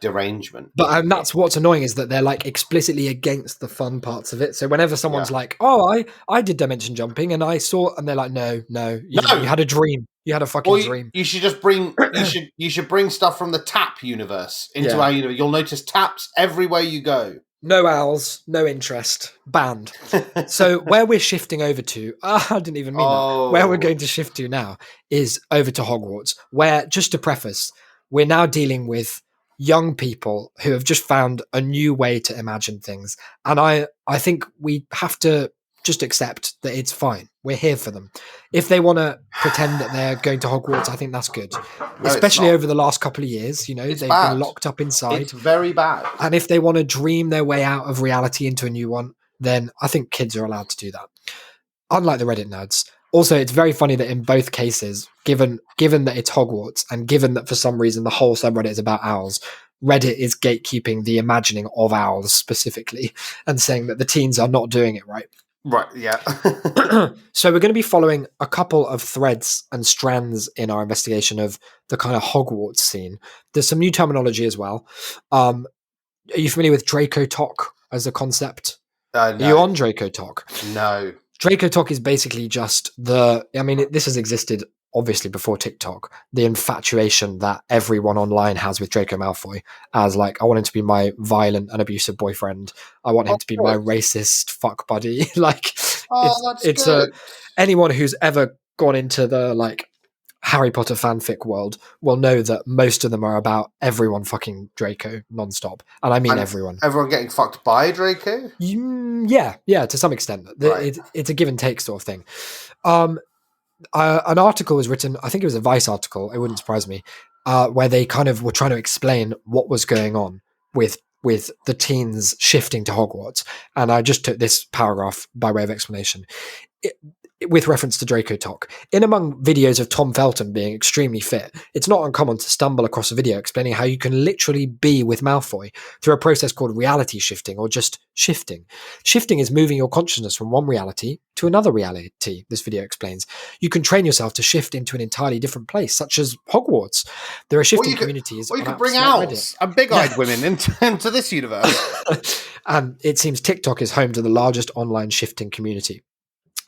derangement. But that's what's annoying is that they're like explicitly against the fun parts of it. So whenever someone's like, "Oh, I did dimension jumping and I saw," and they're like, "No, you had a dream. You had a fucking dream." You should just bring you should bring stuff from the TAP universe into our universe. You'll notice taps everywhere you go. No owls, no interest, banned. So where we're shifting over to, I didn't even mean that. Where we're going to shift to now is over to Hogwarts, where, just to preface, we're now dealing with young people who have just found a new way to imagine things. And I think we have to just accept that it's fine. We're here for them. If they want to pretend that they're going to Hogwarts, I think that's good. No, especially over the last couple of years, they've been locked up inside. It's very bad. And if they want to dream their way out of reality into a new one, then I think kids are allowed to do that. Unlike the Reddit nerds. Also, it's very funny that in both cases, given that it's Hogwarts and given that for some reason the whole subreddit is about owls, Reddit is gatekeeping the imagining of owls specifically and saying that the teens are not doing it right. Right, yeah. So we're going to be following a couple of threads and strands in our investigation of the kind of Hogwarts scene. There's some new terminology as well. Are you familiar with Draco Talk as a concept? No. Are you on Draco Talk? No. Draco Talk is basically just this has existed obviously before TikTok, the infatuation that everyone online has with Draco Malfoy as like, I want him to be my violent and abusive boyfriend. I want him to be my racist fuck buddy. Like it's anyone who's ever gone into the like Harry Potter fanfic world will know that most of them are about everyone fucking Draco nonstop. And I mean everyone. Everyone getting fucked by Draco? Yeah, to some extent. Right. It's a give and take sort of thing. An article was written, I think it was a Vice article, it wouldn't surprise me, where they kind of were trying to explain what was going on with the teens shifting to Hogwarts. And I just took this paragraph by way of explanation. With reference to Draco Talk. In among videos of Tom Felton being extremely fit, it's not uncommon to stumble across a video explaining how you can literally be with Malfoy through a process called reality shifting, or just shifting. Shifting is moving your consciousness from one reality to another reality, this video explains. You can train yourself to shift into an entirely different place, such as Hogwarts. There are shifting communities. Or you could bring owls and big-eyed women into this universe. And it seems TikTok is home to the largest online shifting community.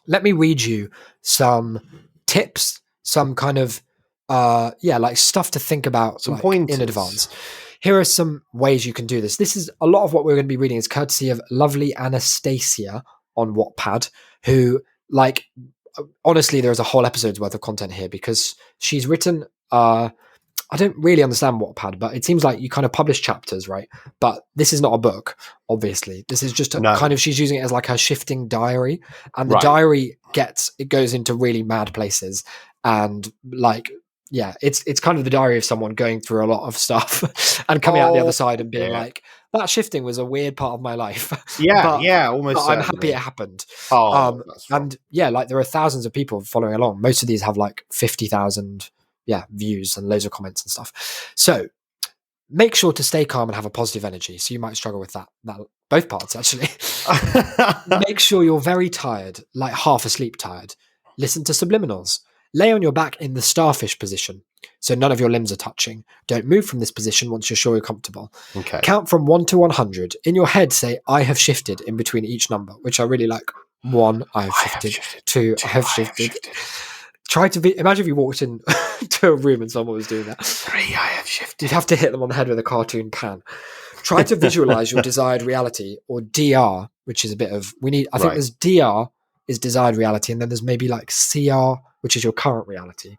Let me read you some tips, some kind of, like stuff to think about Some like, pointers in advance. Here are some ways you can do this. This is a lot of what we're going to be reading is courtesy of lovely Anastasia on Wattpad, who, like, honestly, there's a whole episode's worth of content here because she's written, I don't really understand Wattpad, but it seems like you kind of publish chapters, right? But this is not a book, obviously. This is just kind of, she's using it as like her shifting diary. And the diary goes into really mad places. And like, yeah, it's kind of the diary of someone going through a lot of stuff and coming out the other side and being like, that shifting was a weird part of my life. Almost. But I'm happy it happened. And yeah, like there are thousands of people following along. Most of these have like 50,000 views and loads of comments and stuff. So make sure to stay calm and have a positive energy. So you might struggle with that both parts actually. Make sure you're very tired, like half asleep tired. Listen to subliminals. Lay on your back in the starfish position, so none of your limbs are touching. Don't move from this position once you're sure you're comfortable. Okay. Count from 1 to 100. In your head, say, I have shifted in between each number, which I really like. 1, I have shifted. 2, I have shifted. Try to imagine if you walked in to a room and someone was doing that. 3, I have shifted. You'd have to hit them on the head with a cartoon pan. Try to visualize your desired reality, or DR, which is a bit of, I think there's DR is desired reality, and then there's maybe like CR, which is your current reality.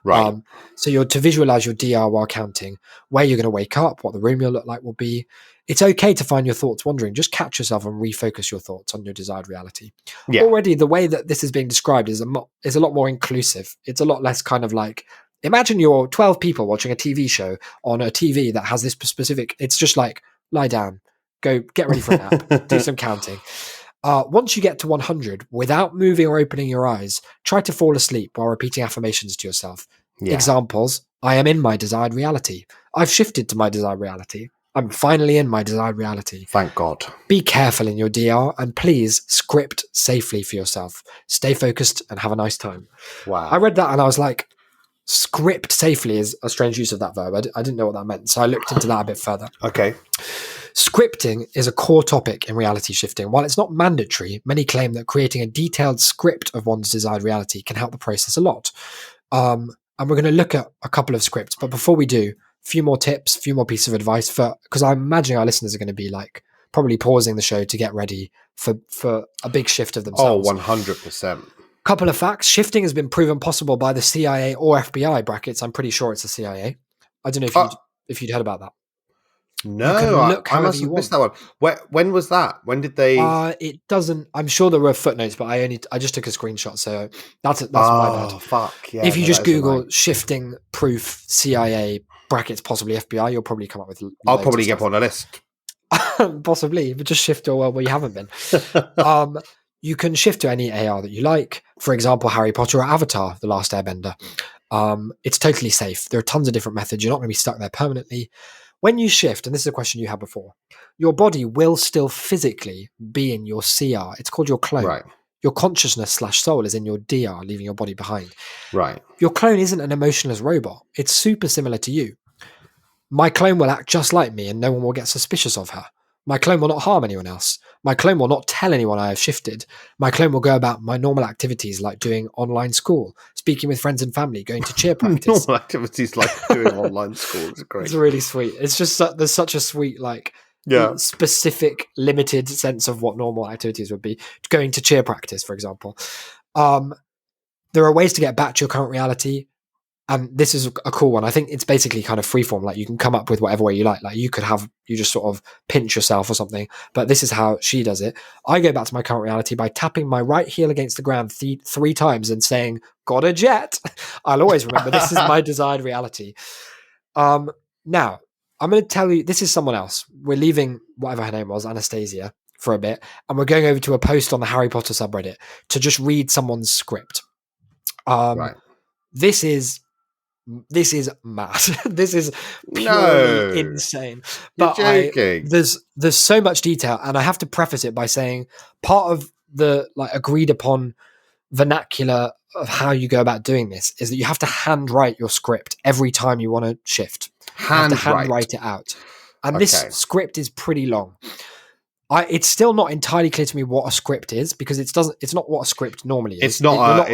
Right. So you're to visualize your DR while counting, where you're going to wake up, what the room you'll look like will be. It's okay to find your thoughts wandering. Just catch yourself and refocus your thoughts on your desired reality. Yeah. Already, the way that this is being described is a lot more inclusive. It's a lot less kind of like, imagine you're 12 people watching a TV show on a TV that has this specific, it's just like, lie down, go get ready for a nap, do some counting. Once you get to 100, without moving or opening your eyes, try to fall asleep while repeating affirmations to yourself. Yeah. Examples, I am in my desired reality. I've shifted to my desired reality. I'm finally in my desired reality. Thank God. Be careful in your DR and please script safely for yourself. Stay focused and have a nice time. Wow. I read that and I was like, script safely is a strange use of that verb. I didn't know what that meant. So I looked into that a bit further. Okay. Scripting is a core topic in reality shifting. While it's not mandatory, many claim that creating a detailed script of one's desired reality can help the process a lot. And we're going to look at a couple of scripts. But before we do, a few more tips, a few more pieces of advice because I'm imagining our listeners are going to be like probably pausing the show to get ready for a big shift of themselves. Oh, 100%. Couple of facts. Shifting has been proven possible by the CIA or FBI brackets. I'm pretty sure it's the CIA. I don't know if you'd heard about that. No, I must have missed that one. When was that? When did they? It doesn't. I'm sure there were footnotes, but I just took a screenshot, so that's my bad. Oh fuck! Yeah. If you just Google shifting proof CIA brackets possibly FBI, you'll probably come up with. I'll probably get on a list. Possibly, but just shift to a world where you haven't been. You can shift to any AR that you like. For example, Harry Potter or Avatar: The Last Airbender. It's totally safe. There are tons of different methods. You're not going to be stuck there permanently. When you shift, and this is a question you had before, your body will still physically be in your CR. It's called your clone. Right. Your consciousness/soul is in your DR, leaving your body behind. Right. Your clone isn't an emotionless robot. It's super similar to you. My clone will act just like me and no one will get suspicious of her. My clone will not harm anyone else. My clone will not tell anyone I have shifted. My clone will go about my normal activities like doing online school, speaking with friends and family, going to cheer practice. Normal activities like doing online school is great. It's really sweet. It's just there's such a sweet, like, specific, limited sense of what normal activities would be. Going to cheer practice, for example. There are ways to get back to your current reality. And this is a cool one. I think it's basically kind of freeform. Like, you can come up with whatever way you like. Like, you just sort of pinch yourself or something. But this is how she does it. I go back to my current reality by tapping my right heel against the ground three times and saying, "Got a jet." I'll always remember this is my desired reality. Now, I'm going to tell you, this is someone else. We're leaving whatever her name was, Anastasia, for a bit. And we're going over to a post on the Harry Potter subreddit to just read someone's script. Right. This is mad. This is purely insane. But You're joking. There's so much detail, and I have to preface it by saying part of the agreed upon vernacular of how you go about doing this is that you have to handwrite your script every time you want to shift. You have to handwrite it out. And this script is pretty long. It's still not entirely clear to me what a script is, because it's not what a script normally is. It's not lines.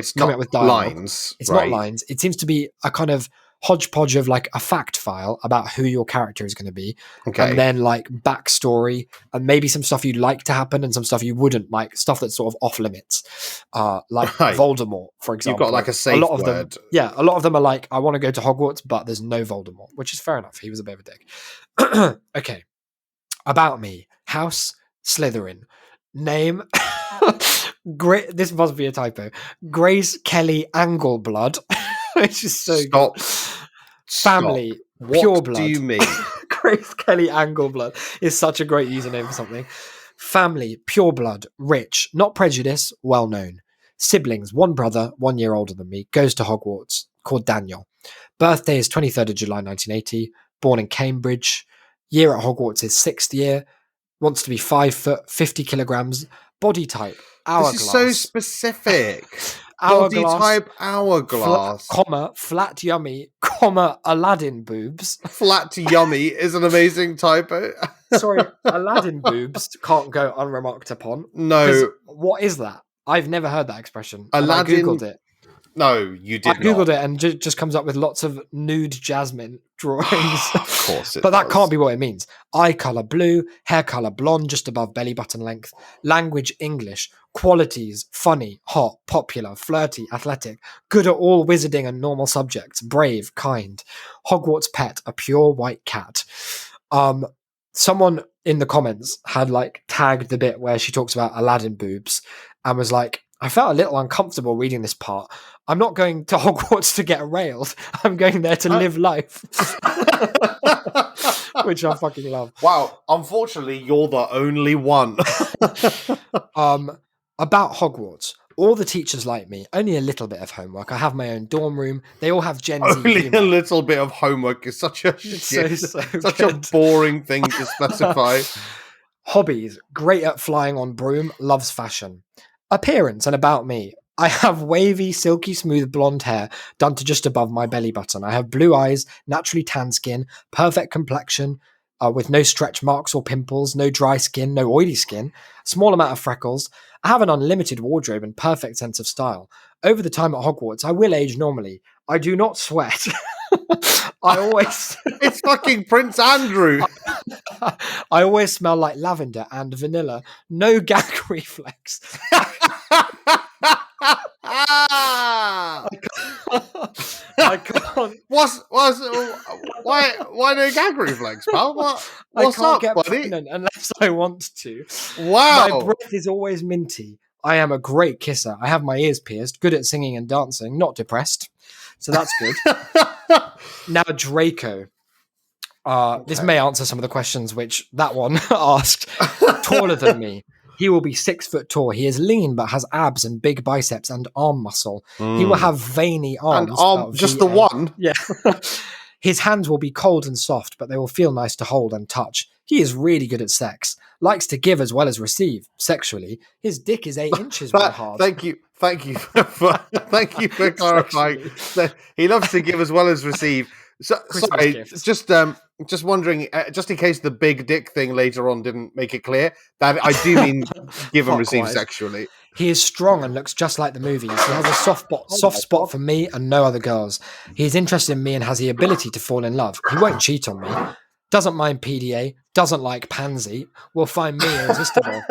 It's not lines. It seems to be a kind of hodgepodge of like a fact file about who your character is going to be. Okay. And then like backstory and maybe some stuff you'd like to happen and some stuff you wouldn't, like stuff that's sort of off limits. Like Voldemort, for example. You've got like a safe word. A lot of them are like, I want to go to Hogwarts, but there's no Voldemort, which is fair enough. He was a bit of a dick. Okay. About me. House Slytherin. Name. This must be a typo. Grace Kelly Angleblood. Which is so Stop. Good. Family. Stop. Pure blood. What do you mean? Grace Kelly Angleblood is such a great username for something. Family. Pure blood. Rich. Not prejudice. Well known. Siblings. One brother, 1 year older than me, goes to Hogwarts, called Daniel. Birthday is 23rd of July 1980. Born in Cambridge. Year at Hogwarts is 6th year. Wants to be 5 foot, 50 kilograms. Body type, hourglass. This is so specific. Hourglass. Body type, hourglass. Flat yummy, Aladdin boobs. Flat yummy is an amazing typo. Sorry, Aladdin boobs can't go unremarked upon. No. What is that? I've never heard that expression. Aladdin. I Googled it. No, you did I Googled it and just comes up with lots of nude Jasmine drawings. Of course it But that does. can't be what it means. Eye colour blue, hair colour blonde just above belly button length, language English, qualities funny, hot, popular, flirty, athletic, good at all wizarding and normal subjects, brave, kind, Hogwarts pet, a pure white cat. Someone in the comments had like tagged the bit where she talks about Aladdin boobs and was like, I felt a little uncomfortable reading this part. I'm not going to Hogwarts to get railed. I'm going there to live life. Which I fucking love. Wow. Unfortunately, you're the only one. About Hogwarts. All the teachers like me. Only a little bit of homework. I have my own dorm room. They all have Gen Z Only humor. a little bit of homework is such a such a boring thing to specify. Hobbies. Great at flying on broom. Loves fashion. Appearance and about me. I have wavy, silky smooth blonde hair done to just above my belly button. I have blue eyes, naturally tan skin, perfect complexion, with no stretch marks or pimples, no dry skin, no oily skin, small amount of freckles. I have an unlimited wardrobe and perfect sense of style. Over the time at Hogwarts, I will age normally. I do not sweat. I always... It's fucking Prince Andrew. I always smell like lavender and vanilla. No gag reflex. I can't. Why no gag reflex, pal? What's up, get buddy? pregnant unless I want to. Wow. My breath is always minty. I am a great kisser. I have my ears pierced. Good at singing and dancing. Not depressed. So that's good. Now Draco. This may answer some of the questions which that one asked. Taller than me. He will be 6 foot tall. He is lean but has abs and big biceps and arm muscle. He will have veiny arms. And just the one? Yeah. His hands will be cold and soft, but they will feel nice to hold and touch. He is really good at sex. Likes to give as well as receive sexually. His dick is 8 inches by hard. Thank you for clarifying. He loves to give as well as receive. So, Christmas sorry, gifts. just wondering, just in case the big dick thing later on didn't make it clear, that I do mean give and receive Fuckwise. sexually. He is strong and looks just like the movies. He has a soft spot for me and no other girls. He is interested in me and has the ability to fall in love. He won't cheat on me. Doesn't mind PDA. Doesn't like pansy. Will find me irresistible.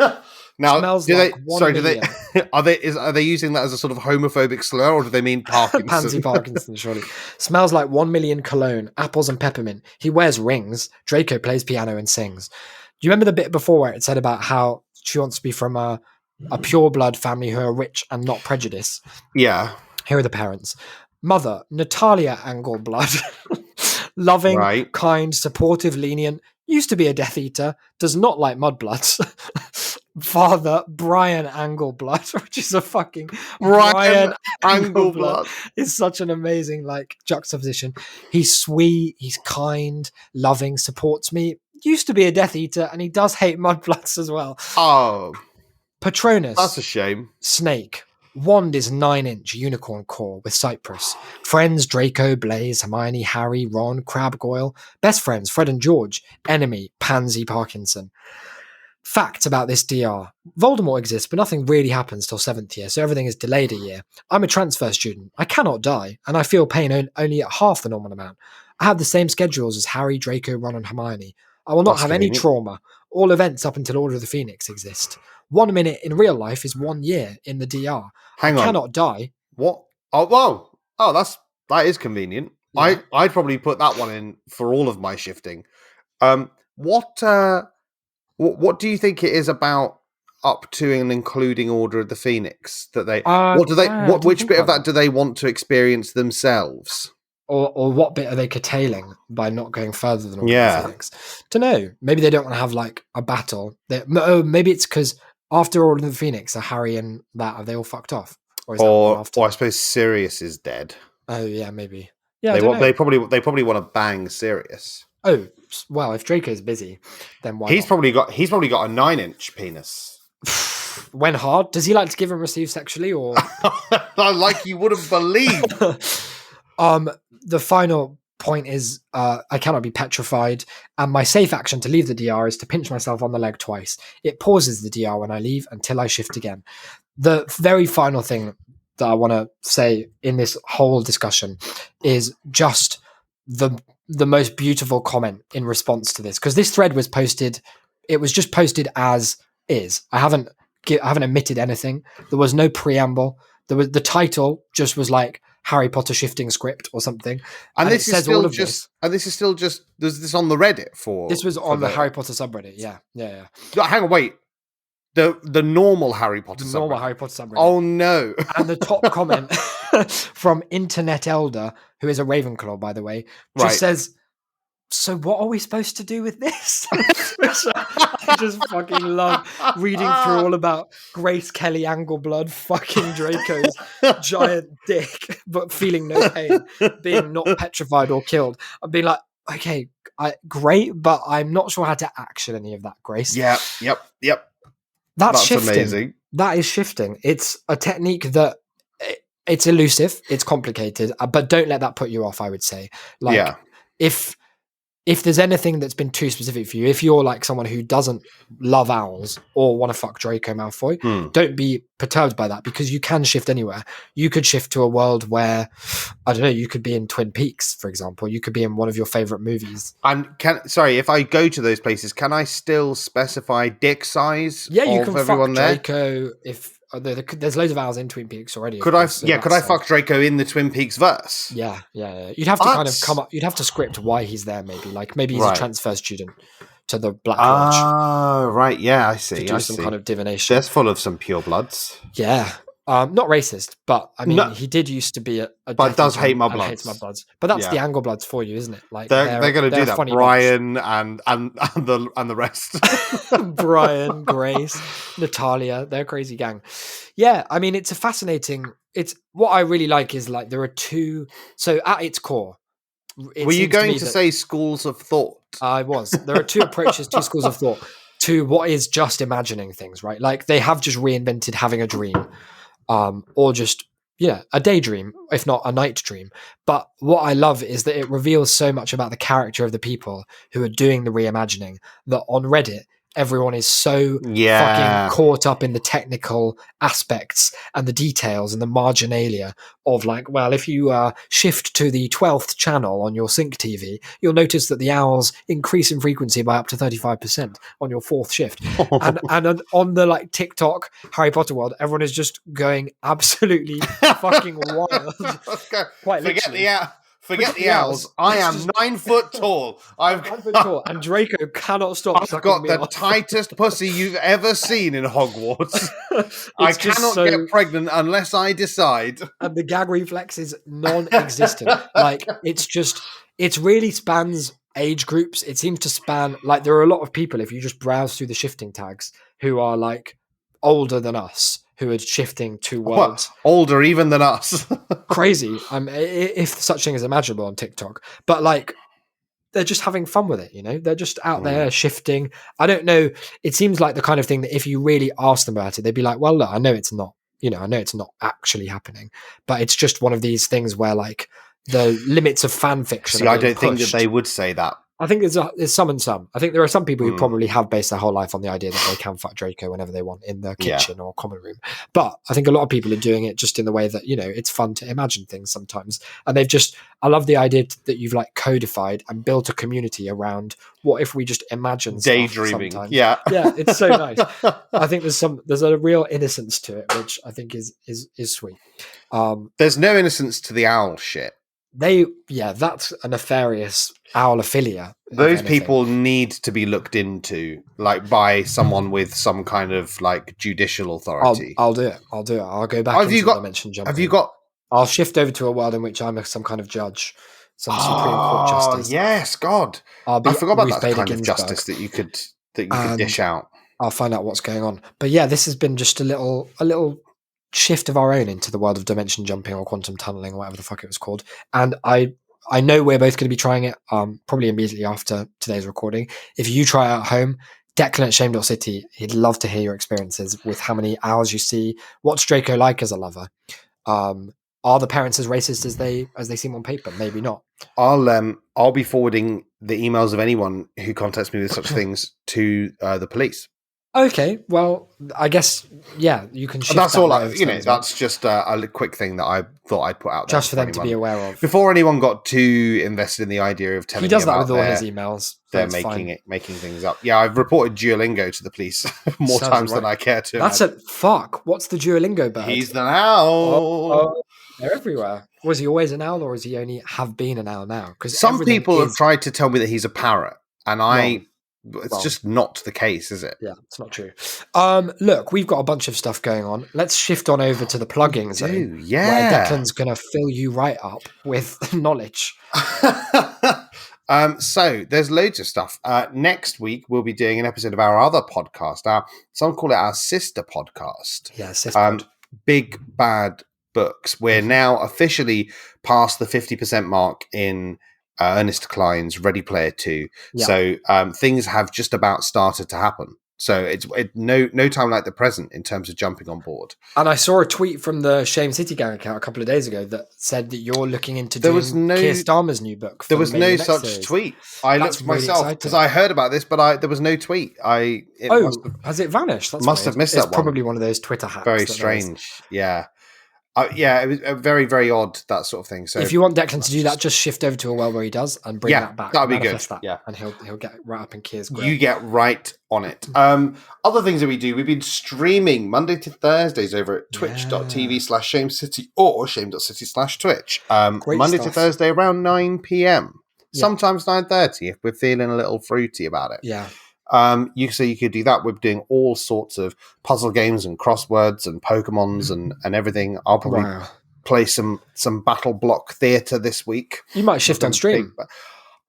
Now, Smells do like they? 1 Sorry, do they? million. Are they using that as a sort of homophobic slur, or do they mean Parkinson? Pansy Parkinson, surely. Smells like 1 million cologne, apples and peppermint. He wears rings. Draco plays piano and sings. Do you remember the bit before where it said about how she wants to be from a pure blood family who are rich and not prejudiced? Yeah. Here are the parents. Mother, Natalia Angleblood. Loving, Right. kind, supportive, lenient. Used to be a Death Eater. Does not like mudbloods. Father, Brian Angleblood, which is a fucking... Brian Angleblood Angleblood. is such an amazing juxtaposition. He's sweet, he's kind, loving, supports me. Used to be a Death Eater, and he does hate mudbloods as well. Oh, Patronus. that's a shame. Snake. Wand is 9-inch unicorn core with Cypress. Friends Draco, Blaze, Hermione, Harry, Ron, Crab Goyle. Best friends Fred and George. Enemy Pansy Parkinson. Facts about this DR. Voldemort exists, but nothing really happens till 7th year, so everything is delayed a year. I'm a transfer student. I cannot die, and I feel pain only at half the normal amount. I have the same schedules as Harry, Draco, Ron, and Hermione. I will not That's have any convenient. trauma. All events up until Order of the Phoenix exist. 1 minute in real life is 1 year in the DR. Hang I on. cannot die. What? Oh, wow. Oh, that is convenient. Yeah. I'd probably put that one in for all of my shifting. What do you think it is about up to and including Order of the Phoenix that they? Which bit of that do they want to experience themselves? Or what bit are they curtailing by not going further than Order Yeah. of the Phoenix? Don't know. Maybe they don't want to have a battle. Maybe it's because after Order of the Phoenix, are Harry and that have they all fucked off? Or is that one after? Or I suppose Sirius is dead. Oh yeah, maybe. Yeah, They probably want to bang Sirius. Oh well, if Draco's busy, then why? He's probably got a 9-inch penis. When hard, does he like to give and receive sexually, or Like you wouldn't believe. The final point is I cannot be petrified, and my safe action to leave the DR is to pinch myself on the leg twice. It pauses the DR when I leave until I shift again. The very final thing that I want to say in this whole discussion is just the most beautiful comment in response to this, because this thread was posted. It was just posted as is. I haven't omitted anything. There was no preamble. The title just was like Harry Potter shifting script or something. And this it is says still all of just. And this is still just. There's this on the Reddit for. This was on the Harry Potter subreddit. Yeah. Hang on, wait. The normal Harry Potter. The normal subreddit. Harry Potter subreddit. Oh no! And the top comment from Internet Elder, who is a Ravenclaw, by the way, just says, "So what are we supposed to do with this?" Which I just fucking love reading through all about Grace Kelly Angleblood fucking Draco's giant dick, but feeling no pain, being not petrified or killed. I'm being like, okay, great, but I'm not sure how to action any of that, Grace. Yep. That's That's shifting. amazing. That is shifting. It's a technique that it's elusive, it's complicated, but don't let that put you off. I would say, if there's anything that's been too specific for you, if you're like someone who doesn't love owls or want to fuck Draco Malfoy, don't be perturbed by that, because you can shift anywhere. You could shift to a world where, I don't know, you could be in Twin Peaks, for example. You could be in one of your favorite movies. And if I go to those places, can I still specify dick size? Yeah, you of can everyone fuck there? Draco if there's loads of owls in Twin Peaks already. Could I fuck Draco in the Twin Peaks verse? Yeah. You'd have to kind of come up. You'd have to script why he's there. Maybe he's a transfer student to the Black Lodge. Oh, right. Yeah, I see. To do some kind of divination. That's full of some purebloods. Yeah. Not racist, but I mean, he did used to be a but does hate Mudbloods. Hates Mudbloods. But that's the Anglebloods for you, isn't it? Like they're going to do that. Brian and the rest. Brian, Grace, Natalia, they're a crazy gang. Yeah, I mean, it's a fascinating. It's what I really like is like there are two. So at its core, were you going to say schools of thought? I was. There are two approaches, two schools of thought to what is just imagining things, right? Like they have just reinvented having a dream. Or just a daydream, if not a night dream. But what I love is that it reveals so much about the character of the people who are doing the reimagining that on Reddit, everyone is so fucking caught up in the technical aspects and the details and the marginalia of like, well, if you shift to the 12th channel on your sync TV, you'll notice that the owls increase in frequency by up to 35% on your 4th shift. and on the like TikTok Harry Potter world, everyone is just going absolutely fucking wild. Quite literally. Forget the owls. I am 9 foot tall. I'm 9 foot tall, and Draco cannot stop. I've got the tightest pussy you've ever seen in Hogwarts. I cannot get pregnant unless I decide. And the gag reflex is non-existent. Like it really spans age groups. It seems to span, like, there are a lot of people, if you just browse through the shifting tags, who are like older than us, who are shifting to worlds. Older even than us. Crazy. If such thing is imaginable on TikTok. But like, they're just having fun with it, They're just out there shifting. I don't know. It seems like the kind of thing that if you really ask them about it, they'd be like, well, look, I know it's not, I know it's not actually happening. But it's just one of these things where like the limits of fan fiction. See, I don't think that they would say that. I think there's some and some. I think there are some people who probably have based their whole life on the idea that they can fuck Draco whenever they want in the kitchen or common room. But I think a lot of people are doing it just in the way that, it's fun to imagine things sometimes. And I love the idea that you've like codified and built a community around what if we just imagine daydreaming. Yeah, it's so nice. I think there's a real innocence to it, which I think is sweet. There's no innocence to the owl shit. That's a nefarious owlophilia. Those people need to be looked into, like by someone with some kind of like judicial authority. I'll do it. I'll go back into dimension jumping. I'll shift over to a world in which I'm some kind of judge, some Supreme Court justice. Yes, God, I forgot about that kind of justice that you could dish out. I'll find out what's going on. But yeah, this has been just a little shift of our own into the world of dimension jumping or quantum tunneling or whatever the fuck it was called. And I know we're both going to be trying it probably immediately after today's recording. If you try it at home, Declan at shame.city, he'd love to hear your experiences with how many owls you see. What's Draco like as a lover? Are the parents as racist as they seem on paper? Maybe not. I'll be forwarding the emails of anyone who contacts me with such things to the police. Okay, well, I guess you can. Shift that's all. That's just a quick thing that I thought I'd put out there just for them to be aware of before anyone got too invested in the idea of telling. He does that with all his emails. They're making things up. Yeah, I've reported Duolingo to the police more times than I care to. That's a fuck. What's the Duolingo bird? He's the owl. They're everywhere. Was he always an owl, or is he only have been an owl now? Because some people have tried to tell me that he's a parrot, and it's just not the case, is it? Yeah, it's not true. Look, we've got a bunch of stuff going on. Let's shift on over to the plugins zone. Yeah. Where Declan's going to fill you right up with knowledge. So there's loads of stuff. Next week, we'll be doing an episode of our other podcast. Some call it our sister podcast. Yeah, sister. Big Bad Books. We're now officially past the 50% mark in Ernest Cline's Ready Player 2. Yeah. So things have just about started to happen. So it's no time like the present in terms of jumping on board. And I saw a tweet from the Shame City Gang account a couple of days ago that said that you're looking into doing Keir Starmer's new book. There was no such tweet. I looked myself because I heard about this, but there was no tweet. Has it vanished? That's must have missed that one. It's probably one of those Twitter hacks. Very strange. Yeah. It was very, very odd, that sort of thing. So if you want Declan to do that, just shift over to a world where he does and bring that back. That'd be good. And he'll get right up in Keir's grill. You get right on it. Other things that we do, we've been streaming Monday to Thursdays over at twitch.tv/shamecity or shame.city/twitch. Monday to Thursday around 9 p.m. Sometimes 9:30 if we're feeling a little fruity about it. Yeah. You could do that. We're doing all sorts of puzzle games and crosswords and Pokemons and everything. I'll probably play some Battle Block Theatre this week. You might shift on stream.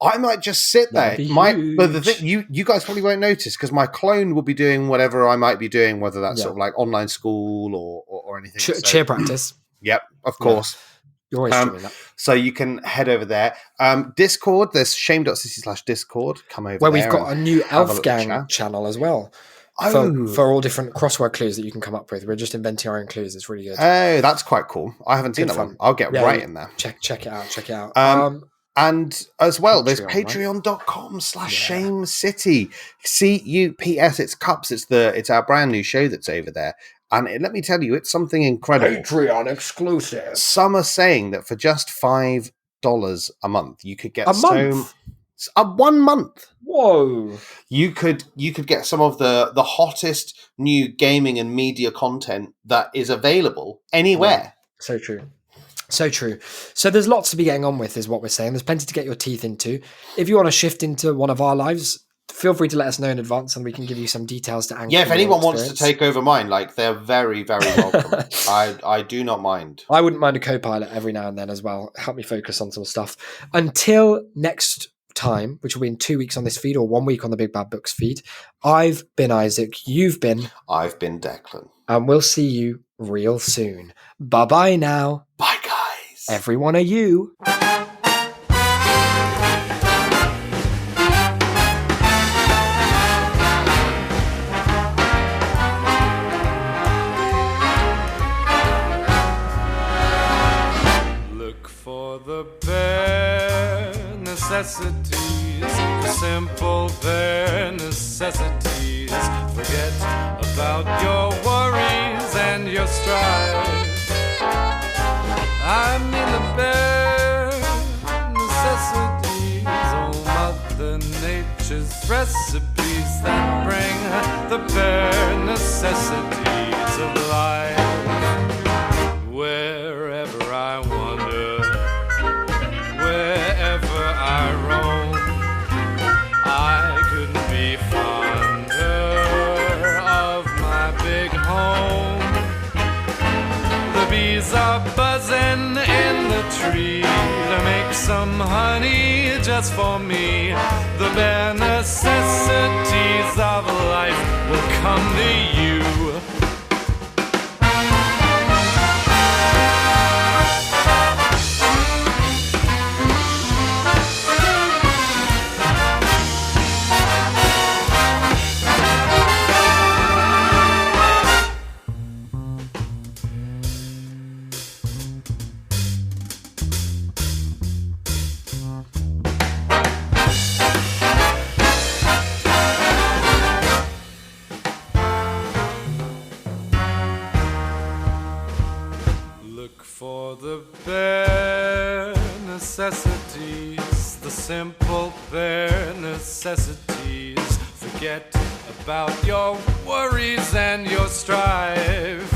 I might just sit there. But the thing you guys probably won't notice because my clone will be doing whatever I might be doing, whether that's sort of like online school or anything. Cheer practice. Yep, of course. You're always streaming that. So you can head over there. Discord, there's shame.city/Discord. Come over where there. We've got a new Elf Gang channel as well. for all different crossword clues that you can come up with. We're just inventing our own clues. It's really good. Oh, that's quite cool. I haven't seen Good that fun. one. I'll get Yeah, right in there. Check it out. Check it out. And as well, there's Patreon, right? patreon.com/Shame City. CUPS, it's Cups. It's our brand new show that's over there. And let me tell you, it's something incredible. Patreon exclusive. Some are saying that for just $5 a month, you could get A month? 1 month. Whoa. You could get some of the hottest new gaming and media content that is available anywhere. So true. So true. So there's lots to be getting on with, is what we're saying. There's plenty to get your teeth into. If you want to shift into one of our lives, feel free to let us know in advance and we can give you some details to anchor. Yeah, if anyone wants to take over mine, like, they're very, very welcome. I do not mind. I wouldn't mind a co-pilot every now and then as well. Help me focus on some stuff. Until next time, which will be in 2 weeks on this feed or 1 week on the Big Bad Books feed, I've been Isaac. I've been Declan. And we'll see you real soon. Bye-bye now. Bye, guys. Every one of you. Look for the bare necessities, the simple bare necessities. Forget about your worries and your strife. I mean the bare necessities, oh Mother Nature's recipes that bring the bare necessities of life. Wherever I wander, wherever I roam, I couldn't be fonder of my big home. The bees are buzzing in the tree to make some honey just for me. The bare necessities of life will come to you. For the bare necessities, the simple bare necessities. Forget about your worries and your strife.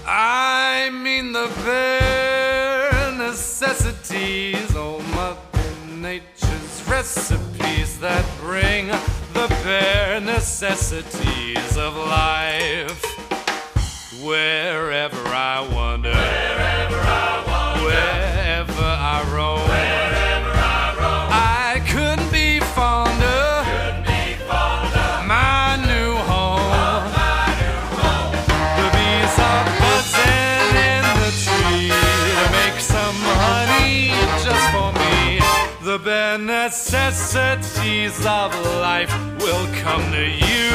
I mean the bare necessities, oh Mother Nature's recipes that bring the bare necessities of life. Wherever I wander, wherever I roam, I couldn't be fonder, my new home. The bees are buzzing in the tree to make some honey just for me. The bare necessities of life will come to you.